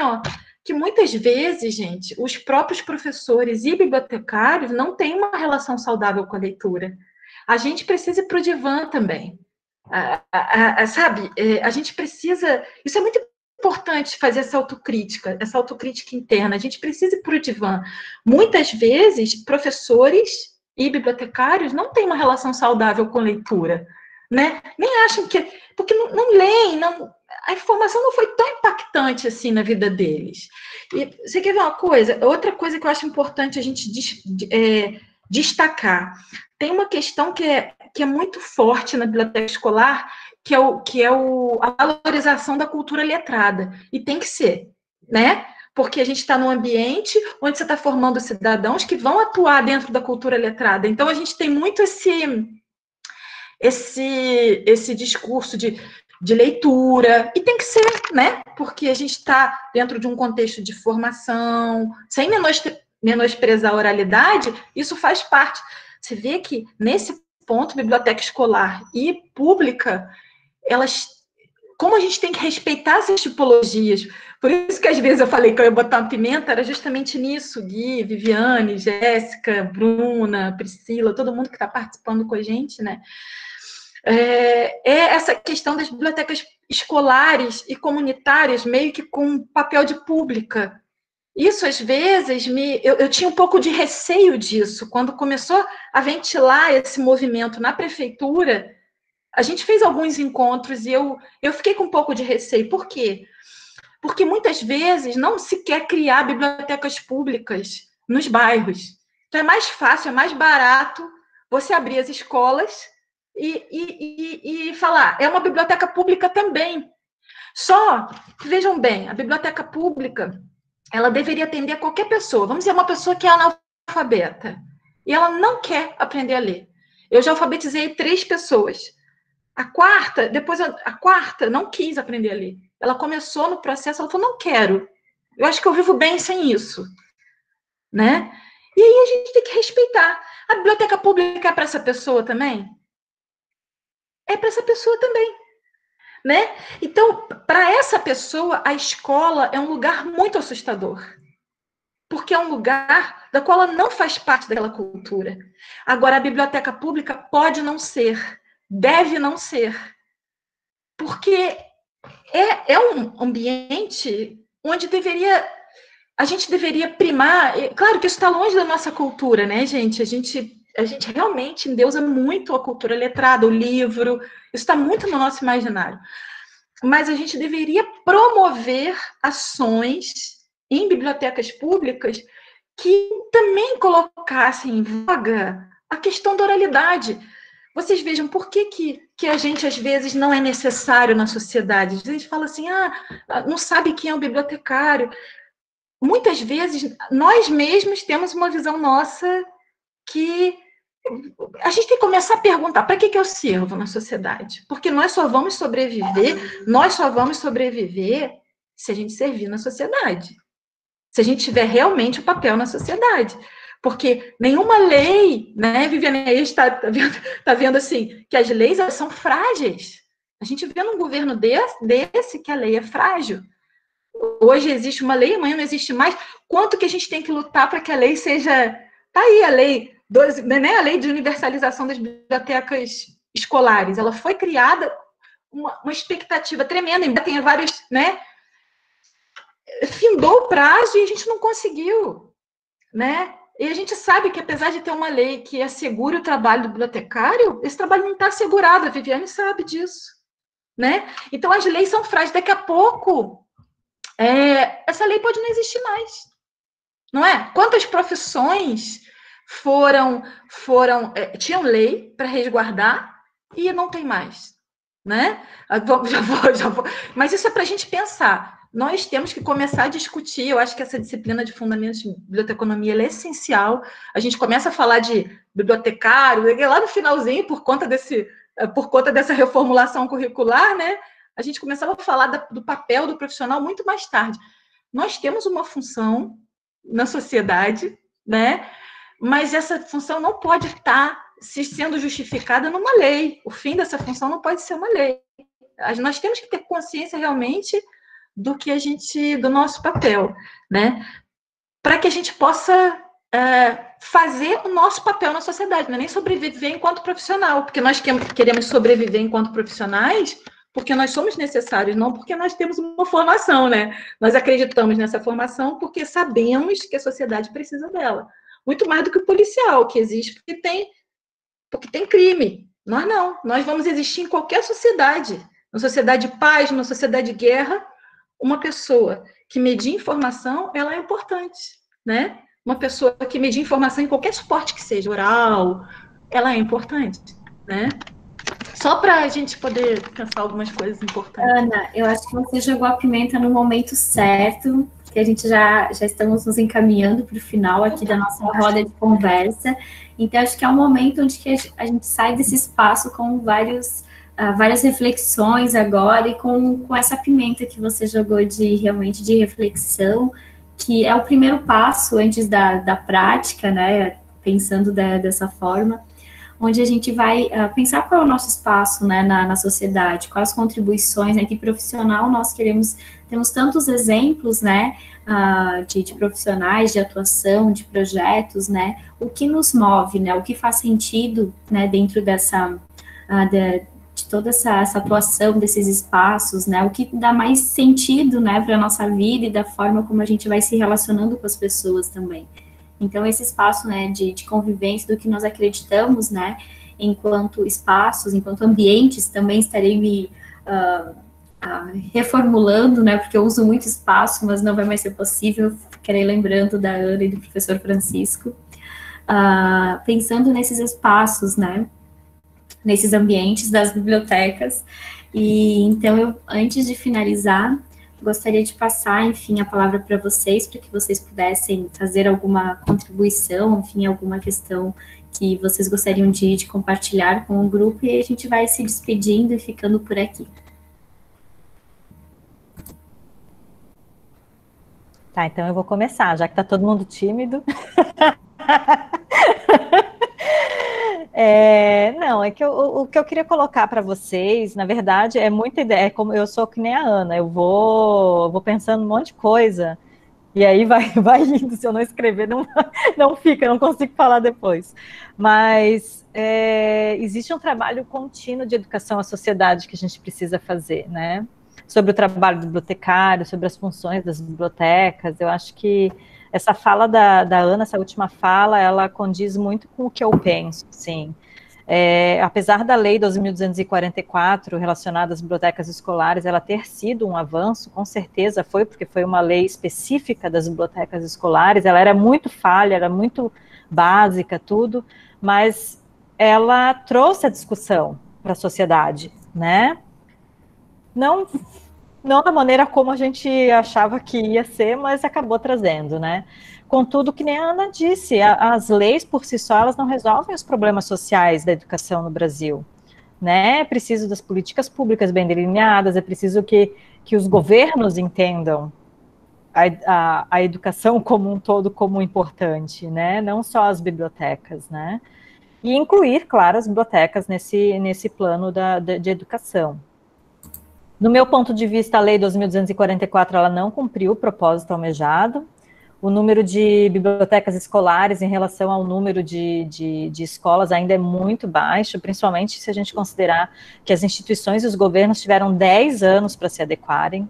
que muitas vezes, gente, os próprios professores e bibliotecários não têm uma relação saudável com a leitura. A gente precisa ir para o divã também. Sabe? A gente precisa... Isso é muito importante, fazer essa autocrítica interna. A gente precisa ir para o divã. Muitas vezes, professores e bibliotecários não têm uma relação saudável com leitura, né? Nem acham que... Porque não leem, a informação não foi tão impactante assim na vida deles. E você quer ver uma coisa? Outra coisa que eu acho importante a gente destacar. Tem uma questão que é muito forte na biblioteca escolar, que é a valorização da cultura letrada. E tem que ser, né? Porque a gente está num ambiente onde você está formando cidadãos que vão atuar dentro da cultura letrada. Então, a gente tem muito esse discurso de leitura, e tem que ser, né? Porque a gente está dentro de um contexto de formação, sem menosprezar a oralidade, isso faz parte. Você vê que, nesse ponto, biblioteca escolar e pública, como a gente tem que respeitar essas tipologias. Por isso que, às vezes, eu falei que eu ia botar uma pimenta, era justamente nisso. Gui, Viviane, Jéssica, Bruna, Priscila, todo mundo que está participando com a gente, né? É essa questão das bibliotecas escolares e comunitárias meio que com papel de pública. Isso, às vezes, eu tinha um pouco de receio disso. Quando começou a ventilar esse movimento na prefeitura, a gente fez alguns encontros e eu fiquei com um pouco de receio. Por quê? Porque muitas vezes não se quer criar bibliotecas públicas nos bairros. Então, é mais fácil, é mais barato você abrir as escolas e falar, é uma biblioteca pública também. Só que, vejam bem, a biblioteca pública, ela deveria atender qualquer pessoa. Vamos dizer, uma pessoa que é analfabeta e ela não quer aprender a ler. Eu já alfabetizei 3 pessoas. A quarta não quis aprender a ler. Ela começou no processo, ela falou, não quero. Eu acho que eu vivo bem sem isso. Né? E aí a gente tem que respeitar. A biblioteca pública é para essa pessoa também? É para essa pessoa também, né? Então, para essa pessoa, a escola é um lugar muito assustador, porque é um lugar da qual ela não faz parte daquela cultura. Agora, a biblioteca pública pode não ser, deve não ser, porque é um ambiente onde a gente deveria primar. Claro que isso está longe da nossa cultura, né, gente? A gente realmente endeusa muito a cultura letrada, o livro, isso está muito no nosso imaginário. Mas a gente deveria promover ações em bibliotecas públicas que também colocassem em voga a questão da oralidade. Vocês vejam por que a gente, às vezes, não é necessário na sociedade. A gente fala assim, não sabe quem é o bibliotecário. Muitas vezes, nós mesmos temos uma visão nossa que a gente tem que começar a perguntar, para que eu sirvo na sociedade? Porque nós só vamos sobreviver se a gente servir na sociedade. Se a gente tiver realmente o papel na sociedade. Porque nenhuma lei, né, Viviane, aí está vendo assim, que as leis são frágeis. A gente vê num governo desse que a lei é frágil. Hoje existe uma lei, amanhã não existe mais. Quanto que a gente tem que lutar para que a lei seja... Está aí a lei, a lei de universalização das bibliotecas escolares. Ela foi criada uma expectativa tremenda, ainda tem vários, né? Findou o prazo e a gente não conseguiu, né? E a gente sabe que, apesar de ter uma lei que assegure o trabalho do bibliotecário, esse trabalho não está assegurado, a Viviane sabe disso, né? Então, as leis são frágeis. Daqui a pouco, essa lei pode não existir mais, não é? Quantas profissões tinham lei para resguardar e não tem mais, né? Já vou. Mas isso é para a gente pensar. Nós temos que começar a discutir, eu acho que essa disciplina de fundamentos de biblioteconomia é essencial. A gente começa a falar de bibliotecário, lá no finalzinho, por conta dessa reformulação curricular, né? A gente começava a falar do papel do profissional muito mais tarde. Nós temos uma função na sociedade, né? Mas essa função não pode estar sendo justificada numa lei. O fim dessa função não pode ser uma lei. Nós temos que ter consciência realmente do nosso papel, né? Para que a gente possa fazer o nosso papel na sociedade, não é nem sobreviver enquanto profissional, porque nós queremos sobreviver enquanto profissionais porque nós somos necessários, não porque nós temos uma formação, né? Nós acreditamos nessa formação porque sabemos que a sociedade precisa dela. Muito mais do que o policial, que existe porque tem crime. Nós não. Nós vamos existir em qualquer sociedade. Na sociedade de paz, na sociedade de guerra, uma pessoa que medir informação, ela é importante, né? Uma pessoa que medir informação em qualquer suporte que seja, oral, ela é importante, né? Só para a gente poder pensar algumas coisas importantes. Ana, eu acho que você jogou a pimenta no momento certo, que a gente já estamos nos encaminhando para o final aqui da nossa roda de conversa. Então, acho que é um momento onde que a gente sai desse espaço com várias reflexões agora e com essa pimenta que você jogou realmente de reflexão, que é o primeiro passo antes da prática, né? Pensando dessa forma, onde a gente vai pensar qual é o nosso espaço, né, na sociedade, quais as contribuições, né, que profissional nós queremos. Temos tantos exemplos, né, de profissionais, de atuação, de projetos, né, o que nos move, né, o que faz sentido, né, dentro de toda essa atuação desses espaços, né, o que dá mais sentido, né, para a nossa vida e da forma como a gente vai se relacionando com as pessoas também. Então, esse espaço, né, de convivência do que nós acreditamos, né, enquanto espaços, enquanto ambientes, também estarei me reformulando, né, porque eu uso muito espaço, mas não vai mais ser possível, ficarei lembrando da Ana e do professor Francisco, pensando nesses espaços, né, nesses ambientes das bibliotecas. E então, antes de finalizar, gostaria de passar, enfim, a palavra para vocês, para que vocês pudessem fazer alguma contribuição, enfim, alguma questão que vocês gostariam de compartilhar com o grupo, e a gente vai se despedindo e ficando por aqui. Tá, então eu vou começar, já que está todo mundo tímido. Não, é que o que eu queria colocar para vocês, na verdade, é muita ideia, como eu sou que nem a Ana, eu vou pensando um monte de coisa, e aí vai indo, se eu não escrever, não fica, não consigo falar depois. Mas existe um trabalho contínuo de educação à sociedade que a gente precisa fazer, né? Sobre o trabalho do bibliotecário, sobre as funções das bibliotecas. Eu acho que essa fala da Ana, essa última fala, ela condiz muito com o que eu penso, sim. Apesar da lei 12.244 relacionada às bibliotecas escolares, ela ter sido um avanço, com certeza foi, porque foi uma lei específica das bibliotecas escolares, ela era muito falha, era muito básica, tudo, mas ela trouxe a discussão para a sociedade, né? Não não da maneira como a gente achava que ia ser, mas acabou trazendo, né? Contudo, que nem a Ana disse, as leis por si só, elas não resolvem os problemas sociais da educação no Brasil, né? É preciso das políticas públicas bem delineadas, é preciso que os governos entendam a educação como um todo como importante, né? Não só as bibliotecas, né? E incluir, claro, as bibliotecas nesse plano de educação. No meu ponto de vista, a Lei 2.244 ela não cumpriu o propósito almejado. O número de bibliotecas escolares em relação ao número de escolas ainda é muito baixo, principalmente se a gente considerar que as instituições e os governos tiveram 10 anos para se adequarem.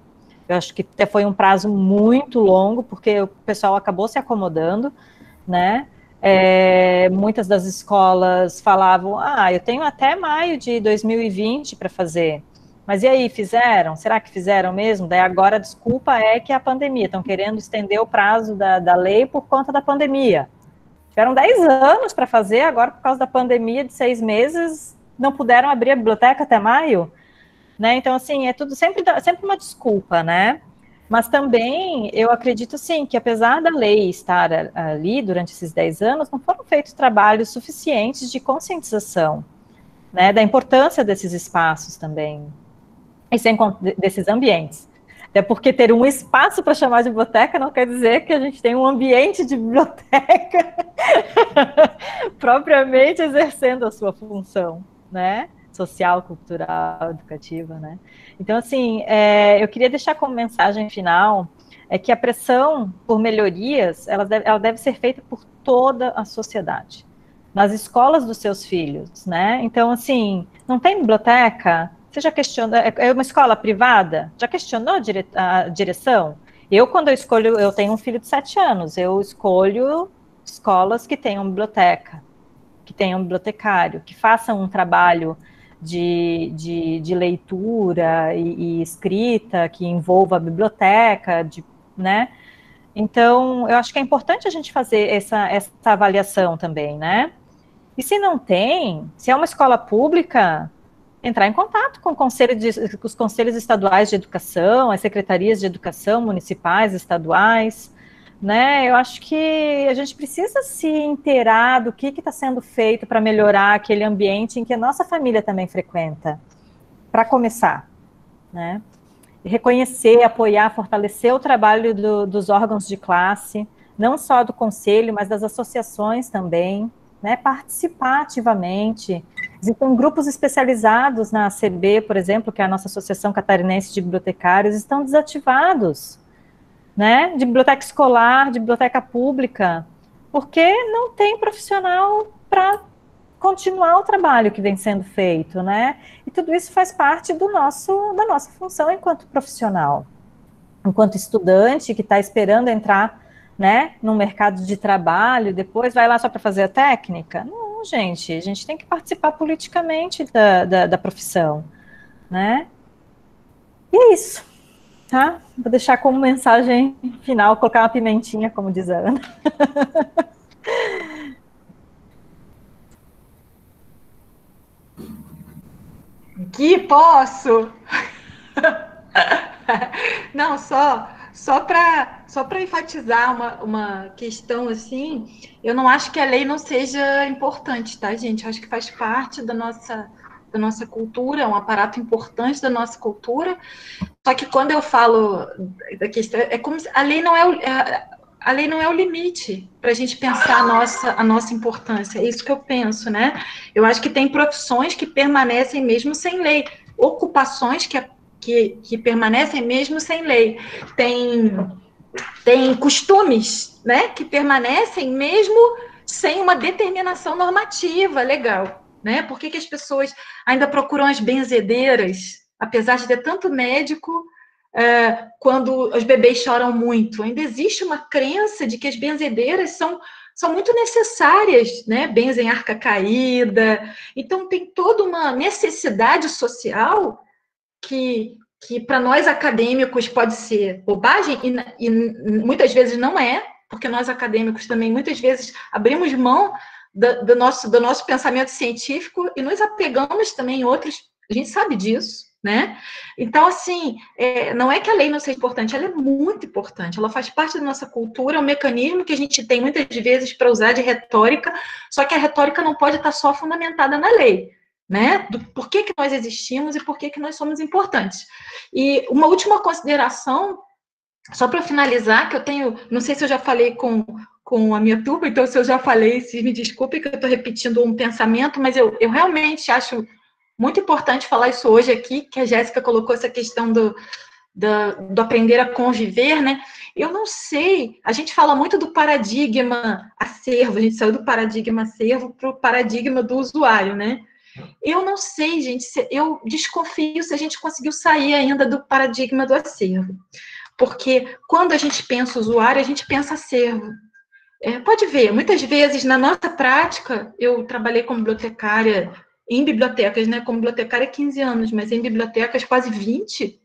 Eu acho que até foi um prazo muito longo, porque o pessoal acabou se acomodando, né? Muitas das escolas falavam, eu tenho até maio de 2020 para fazer. Mas e aí, fizeram? Será que fizeram mesmo? Daí agora a desculpa é que é a pandemia, estão querendo estender o prazo da lei por conta da pandemia. Tiveram 10 anos para fazer, agora por causa da pandemia de 6 meses, não puderam abrir a biblioteca até maio, né? Então, assim, é tudo sempre uma desculpa, né? Mas também, eu acredito, sim, que apesar da lei estar ali durante esses 10 anos, não foram feitos trabalhos suficientes de conscientização, né, da importância desses espaços também, e sem desses ambientes. Até porque ter um espaço para chamar de biblioteca não quer dizer que a gente tem um ambiente de biblioteca propriamente exercendo a sua função, né? Social, cultural, educativa, né? Então, assim, eu queria deixar como mensagem final que a pressão por melhorias, ela deve ser feita por toda a sociedade, nas escolas dos seus filhos, né? Então, assim, não tem biblioteca? Você já questionou? É uma escola privada? Já questionou a direção? Quando eu escolho, eu tenho um filho de 7 anos, eu escolho escolas que tenham biblioteca, que tenham bibliotecário, que façam um trabalho de leitura e escrita, que envolva a biblioteca, né? Então, eu acho que é importante a gente fazer essa avaliação também, né? E se não tem, se é uma escola pública, entrar em contato com os conselhos estaduais de educação, as secretarias de educação municipais, estaduais, né? Eu acho que a gente precisa se inteirar do que está sendo feito para melhorar aquele ambiente em que a nossa família também frequenta, para começar, né? Reconhecer, apoiar, fortalecer o trabalho dos órgãos de classe, não só do conselho, mas das associações também, né? Participar ativamente. Existem grupos especializados na ACB, por exemplo, que é a nossa Associação Catarinense de Bibliotecários, estão desativados, né? De biblioteca escolar, de biblioteca pública, porque não tem profissional para continuar o trabalho que vem sendo feito, né? E tudo isso faz parte da nossa função enquanto profissional, enquanto estudante que está esperando entrar, né, no mercado de trabalho, depois vai lá só para fazer a técnica. Não, gente, a gente tem que participar politicamente da profissão, né? E é isso, tá? Vou deixar como mensagem final, colocar uma pimentinha, como diz a Ana. Gui, posso? Não, só para enfatizar uma questão assim, eu não acho que a lei não seja importante, tá, gente? Eu acho que faz parte da nossa cultura, é um aparato importante da nossa cultura. Só que quando eu falo da questão, é como se a lei não é o limite para a gente pensar a nossa importância. É isso que eu penso, né? Eu acho que tem profissões que permanecem mesmo sem lei, ocupações que permanecem mesmo sem lei. Tem costumes, né, que permanecem mesmo sem uma determinação normativa legal, né? Por que as pessoas ainda procuram as benzedeiras, apesar de ter tanto médico, quando os bebês choram muito? Ainda existe uma crença de que as benzedeiras são muito necessárias, né? Benzem arca caída. Então, tem toda uma necessidade social que para nós acadêmicos pode ser bobagem, e muitas vezes não é, porque nós acadêmicos também muitas vezes abrimos mão do nosso pensamento científico e nos apegamos também em outros, a gente sabe disso, né? Então, assim, não é que a lei não seja importante, ela é muito importante, ela faz parte da nossa cultura, é um mecanismo que a gente tem muitas vezes para usar de retórica, só que a retórica não pode estar só fundamentada na lei, né? Do porquê que nós existimos e por que nós somos importantes. E uma última consideração, só para finalizar, que eu tenho, não sei se eu já falei com a minha turma, então se eu já falei, se me desculpe que eu estou repetindo um pensamento, mas eu realmente acho muito importante falar isso hoje aqui, que a Jéssica colocou essa questão do aprender a conviver, né? Eu não sei, a gente fala muito do paradigma acervo, a gente saiu do paradigma acervo para o paradigma do usuário, né? Eu não sei, gente, eu desconfio se a gente conseguiu sair ainda do paradigma do acervo. Porque quando a gente pensa usuário, a gente pensa acervo. Pode ver, muitas vezes na nossa prática, eu trabalhei como bibliotecária em bibliotecas, né? Como bibliotecária 15 anos, mas em bibliotecas quase 20.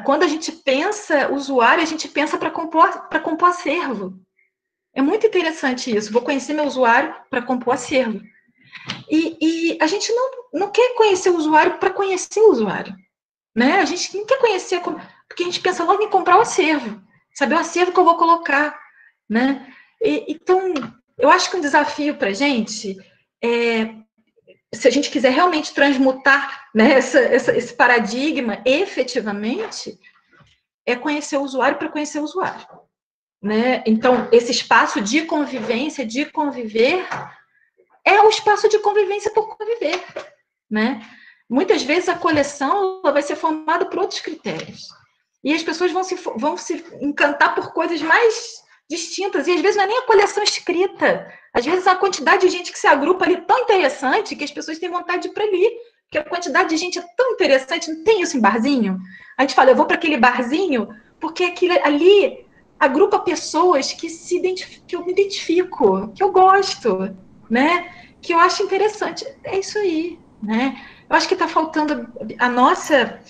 Quando a gente pensa usuário, a gente pensa para compor acervo. É muito interessante isso. Vou conhecer meu usuário para compor acervo. E a gente não quer conhecer o usuário para conhecer o usuário, né? A gente não quer conhecer, porque a gente pensa logo em comprar o acervo, saber o acervo que eu vou colocar, né? Então, eu acho que um desafio para a gente se a gente quiser realmente transmutar, né, esse paradigma efetivamente, é conhecer o usuário para conhecer o usuário, né? Então, esse espaço de convivência, de conviver, é o espaço de convivência por conviver, né? Muitas vezes a coleção vai ser formada por outros critérios. E as pessoas vão se encantar por coisas mais distintas. E às vezes não é nem a coleção escrita. Às vezes a quantidade de gente que se agrupa ali é tão interessante que as pessoas têm vontade de ir para ali. Porque a quantidade de gente é tão interessante. Não tem isso em barzinho? A gente fala, eu vou para aquele barzinho porque ali agrupa pessoas que eu me identifico, que eu gosto, né? Que eu acho interessante. É isso aí, né? Eu acho que está faltando a nossa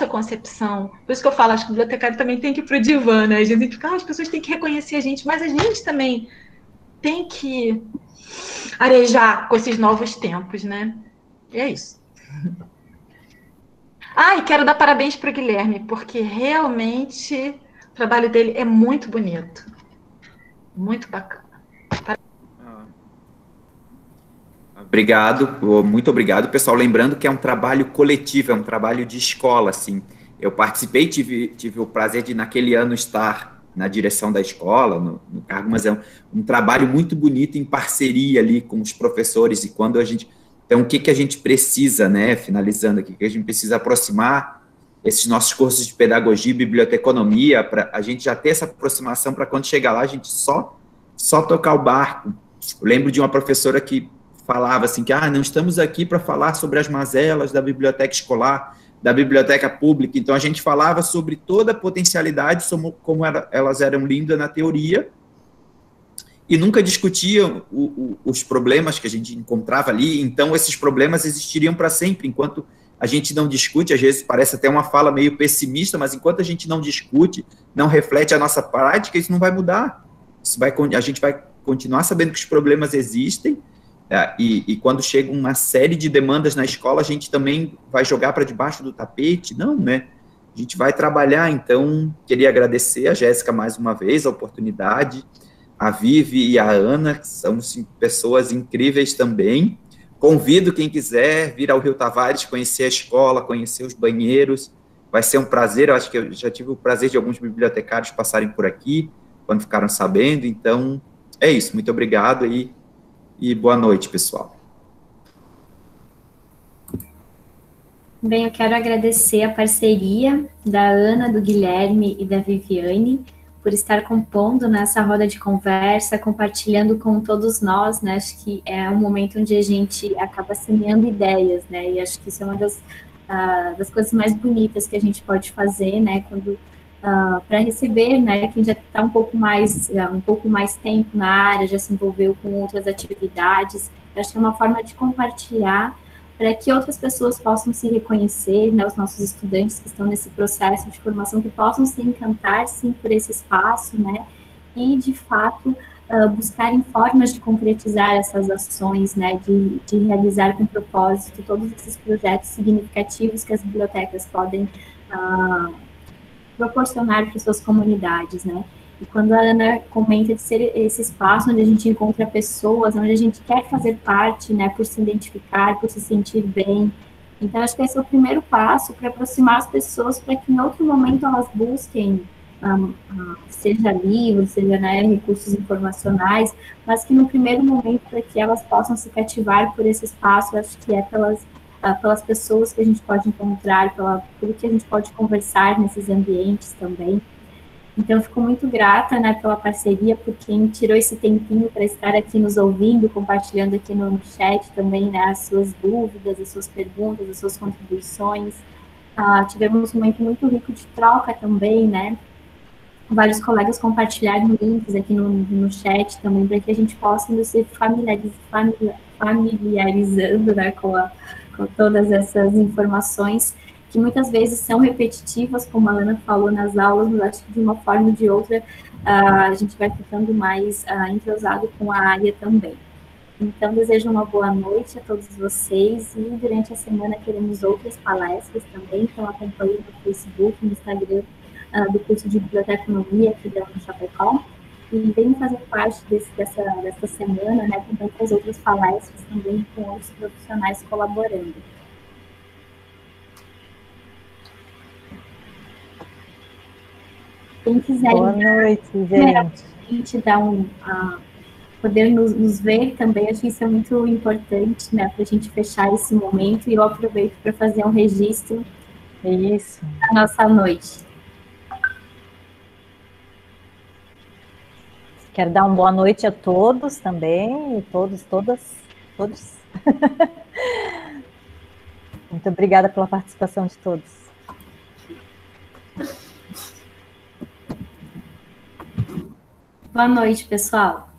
concepção. Por isso que eu falo, acho que o bibliotecário também tem que ir para o divã, né? A gente fica, as pessoas têm que reconhecer a gente, mas a gente também tem que arejar com esses novos tempos, né? E é isso. E quero dar parabéns para o Guilherme, porque realmente o trabalho dele é muito bonito. Muito bacana. Obrigado, muito obrigado, pessoal. Lembrando que é um trabalho coletivo, é um trabalho de escola, assim. Eu participei, tive o prazer de, naquele ano, estar na direção da escola, no cargo, mas é um trabalho muito bonito em parceria ali com os professores, e quando a gente... Então, o que a gente precisa, né, finalizando aqui, que a gente precisa aproximar esses nossos cursos de pedagogia e biblioteconomia, para a gente já ter essa aproximação, para quando chegar lá, a gente só tocar o barco. Eu lembro de uma professora que falava assim, que não estamos aqui para falar sobre as mazelas da biblioteca escolar, da biblioteca pública, então a gente falava sobre toda a potencialidade, como elas eram lindas na teoria, e nunca discutiam os problemas que a gente encontrava ali, então esses problemas existiriam para sempre, enquanto a gente não discute, às vezes parece até uma fala meio pessimista, mas enquanto a gente não discute, não reflete a nossa prática, isso não vai mudar, a gente vai continuar sabendo que os problemas existem, e quando chega uma série de demandas na escola, a gente também vai jogar para debaixo do tapete? Não, né? A gente vai trabalhar, então, queria agradecer a Jéssica mais uma vez, a oportunidade, a Vivi e a Ana, que são pessoas incríveis também. Convido quem quiser vir ao Rio Tavares, conhecer a escola, conhecer os banheiros, vai ser um prazer, eu acho que eu já tive o prazer de alguns bibliotecários passarem por aqui, quando ficaram sabendo, então, é isso, muito obrigado e boa noite, pessoal. Bem, eu quero agradecer a parceria da Ana, do Guilherme e da Viviane por estar compondo nessa roda de conversa, compartilhando com todos nós, né? Acho que é um momento onde a gente acaba semeando ideias, né? E acho que isso é uma das coisas mais bonitas que a gente pode fazer, né? Quando para receber, né, quem já está um pouco mais tempo na área, já se envolveu com outras atividades, acho que é uma forma de compartilhar para que outras pessoas possam se reconhecer, né, os nossos estudantes que estão nesse processo de formação, que possam se encantar, sim, por esse espaço, né, e, de fato, buscarem formas de concretizar essas ações, né, de realizar com propósito todos esses projetos significativos que as bibliotecas podem proporcionar para suas comunidades, né. E quando a Ana comenta de ser esse espaço onde a gente encontra pessoas, onde a gente quer fazer parte, né, por se identificar, por se sentir bem. Então, acho que esse é o primeiro passo para aproximar as pessoas, para que em outro momento elas busquem, seja livros, seja, né, recursos informacionais, mas que no primeiro momento, para que elas possam se cativar por esse espaço, acho que é pelas pessoas que a gente pode encontrar, pelo que a gente pode conversar nesses ambientes também. Então, eu fico muito grata, né, pela parceria, por quem tirou esse tempinho para estar aqui nos ouvindo, compartilhando aqui no chat também, né, as suas dúvidas, as suas perguntas, as suas contribuições. Tivemos um momento muito rico de troca também, né, vários colegas compartilharam links aqui no chat também, para que a gente possa nos se familiarizando, né, com todas essas informações, que muitas vezes são repetitivas, como a Ana falou nas aulas, mas acho que de uma forma ou de outra a gente vai ficando mais entrosado com a área também. Então, desejo uma boa noite a todos vocês, e durante a semana teremos outras palestras também, então acompanhe no Facebook, no Instagram do curso de Biblioteconomia aqui da Chapecó, e venham fazer parte dessa semana, né, com tantas outras palestras também, com outros profissionais colaborando. Quem quiser... Boa noite, gente. A gente dá poder nos ver também, acho que isso é muito importante, né, para a gente fechar esse momento, e eu aproveito para fazer um registro da nossa noite. Quero dar uma boa noite a todos também, e todos. Muito obrigada pela participação de todos. Boa noite, pessoal.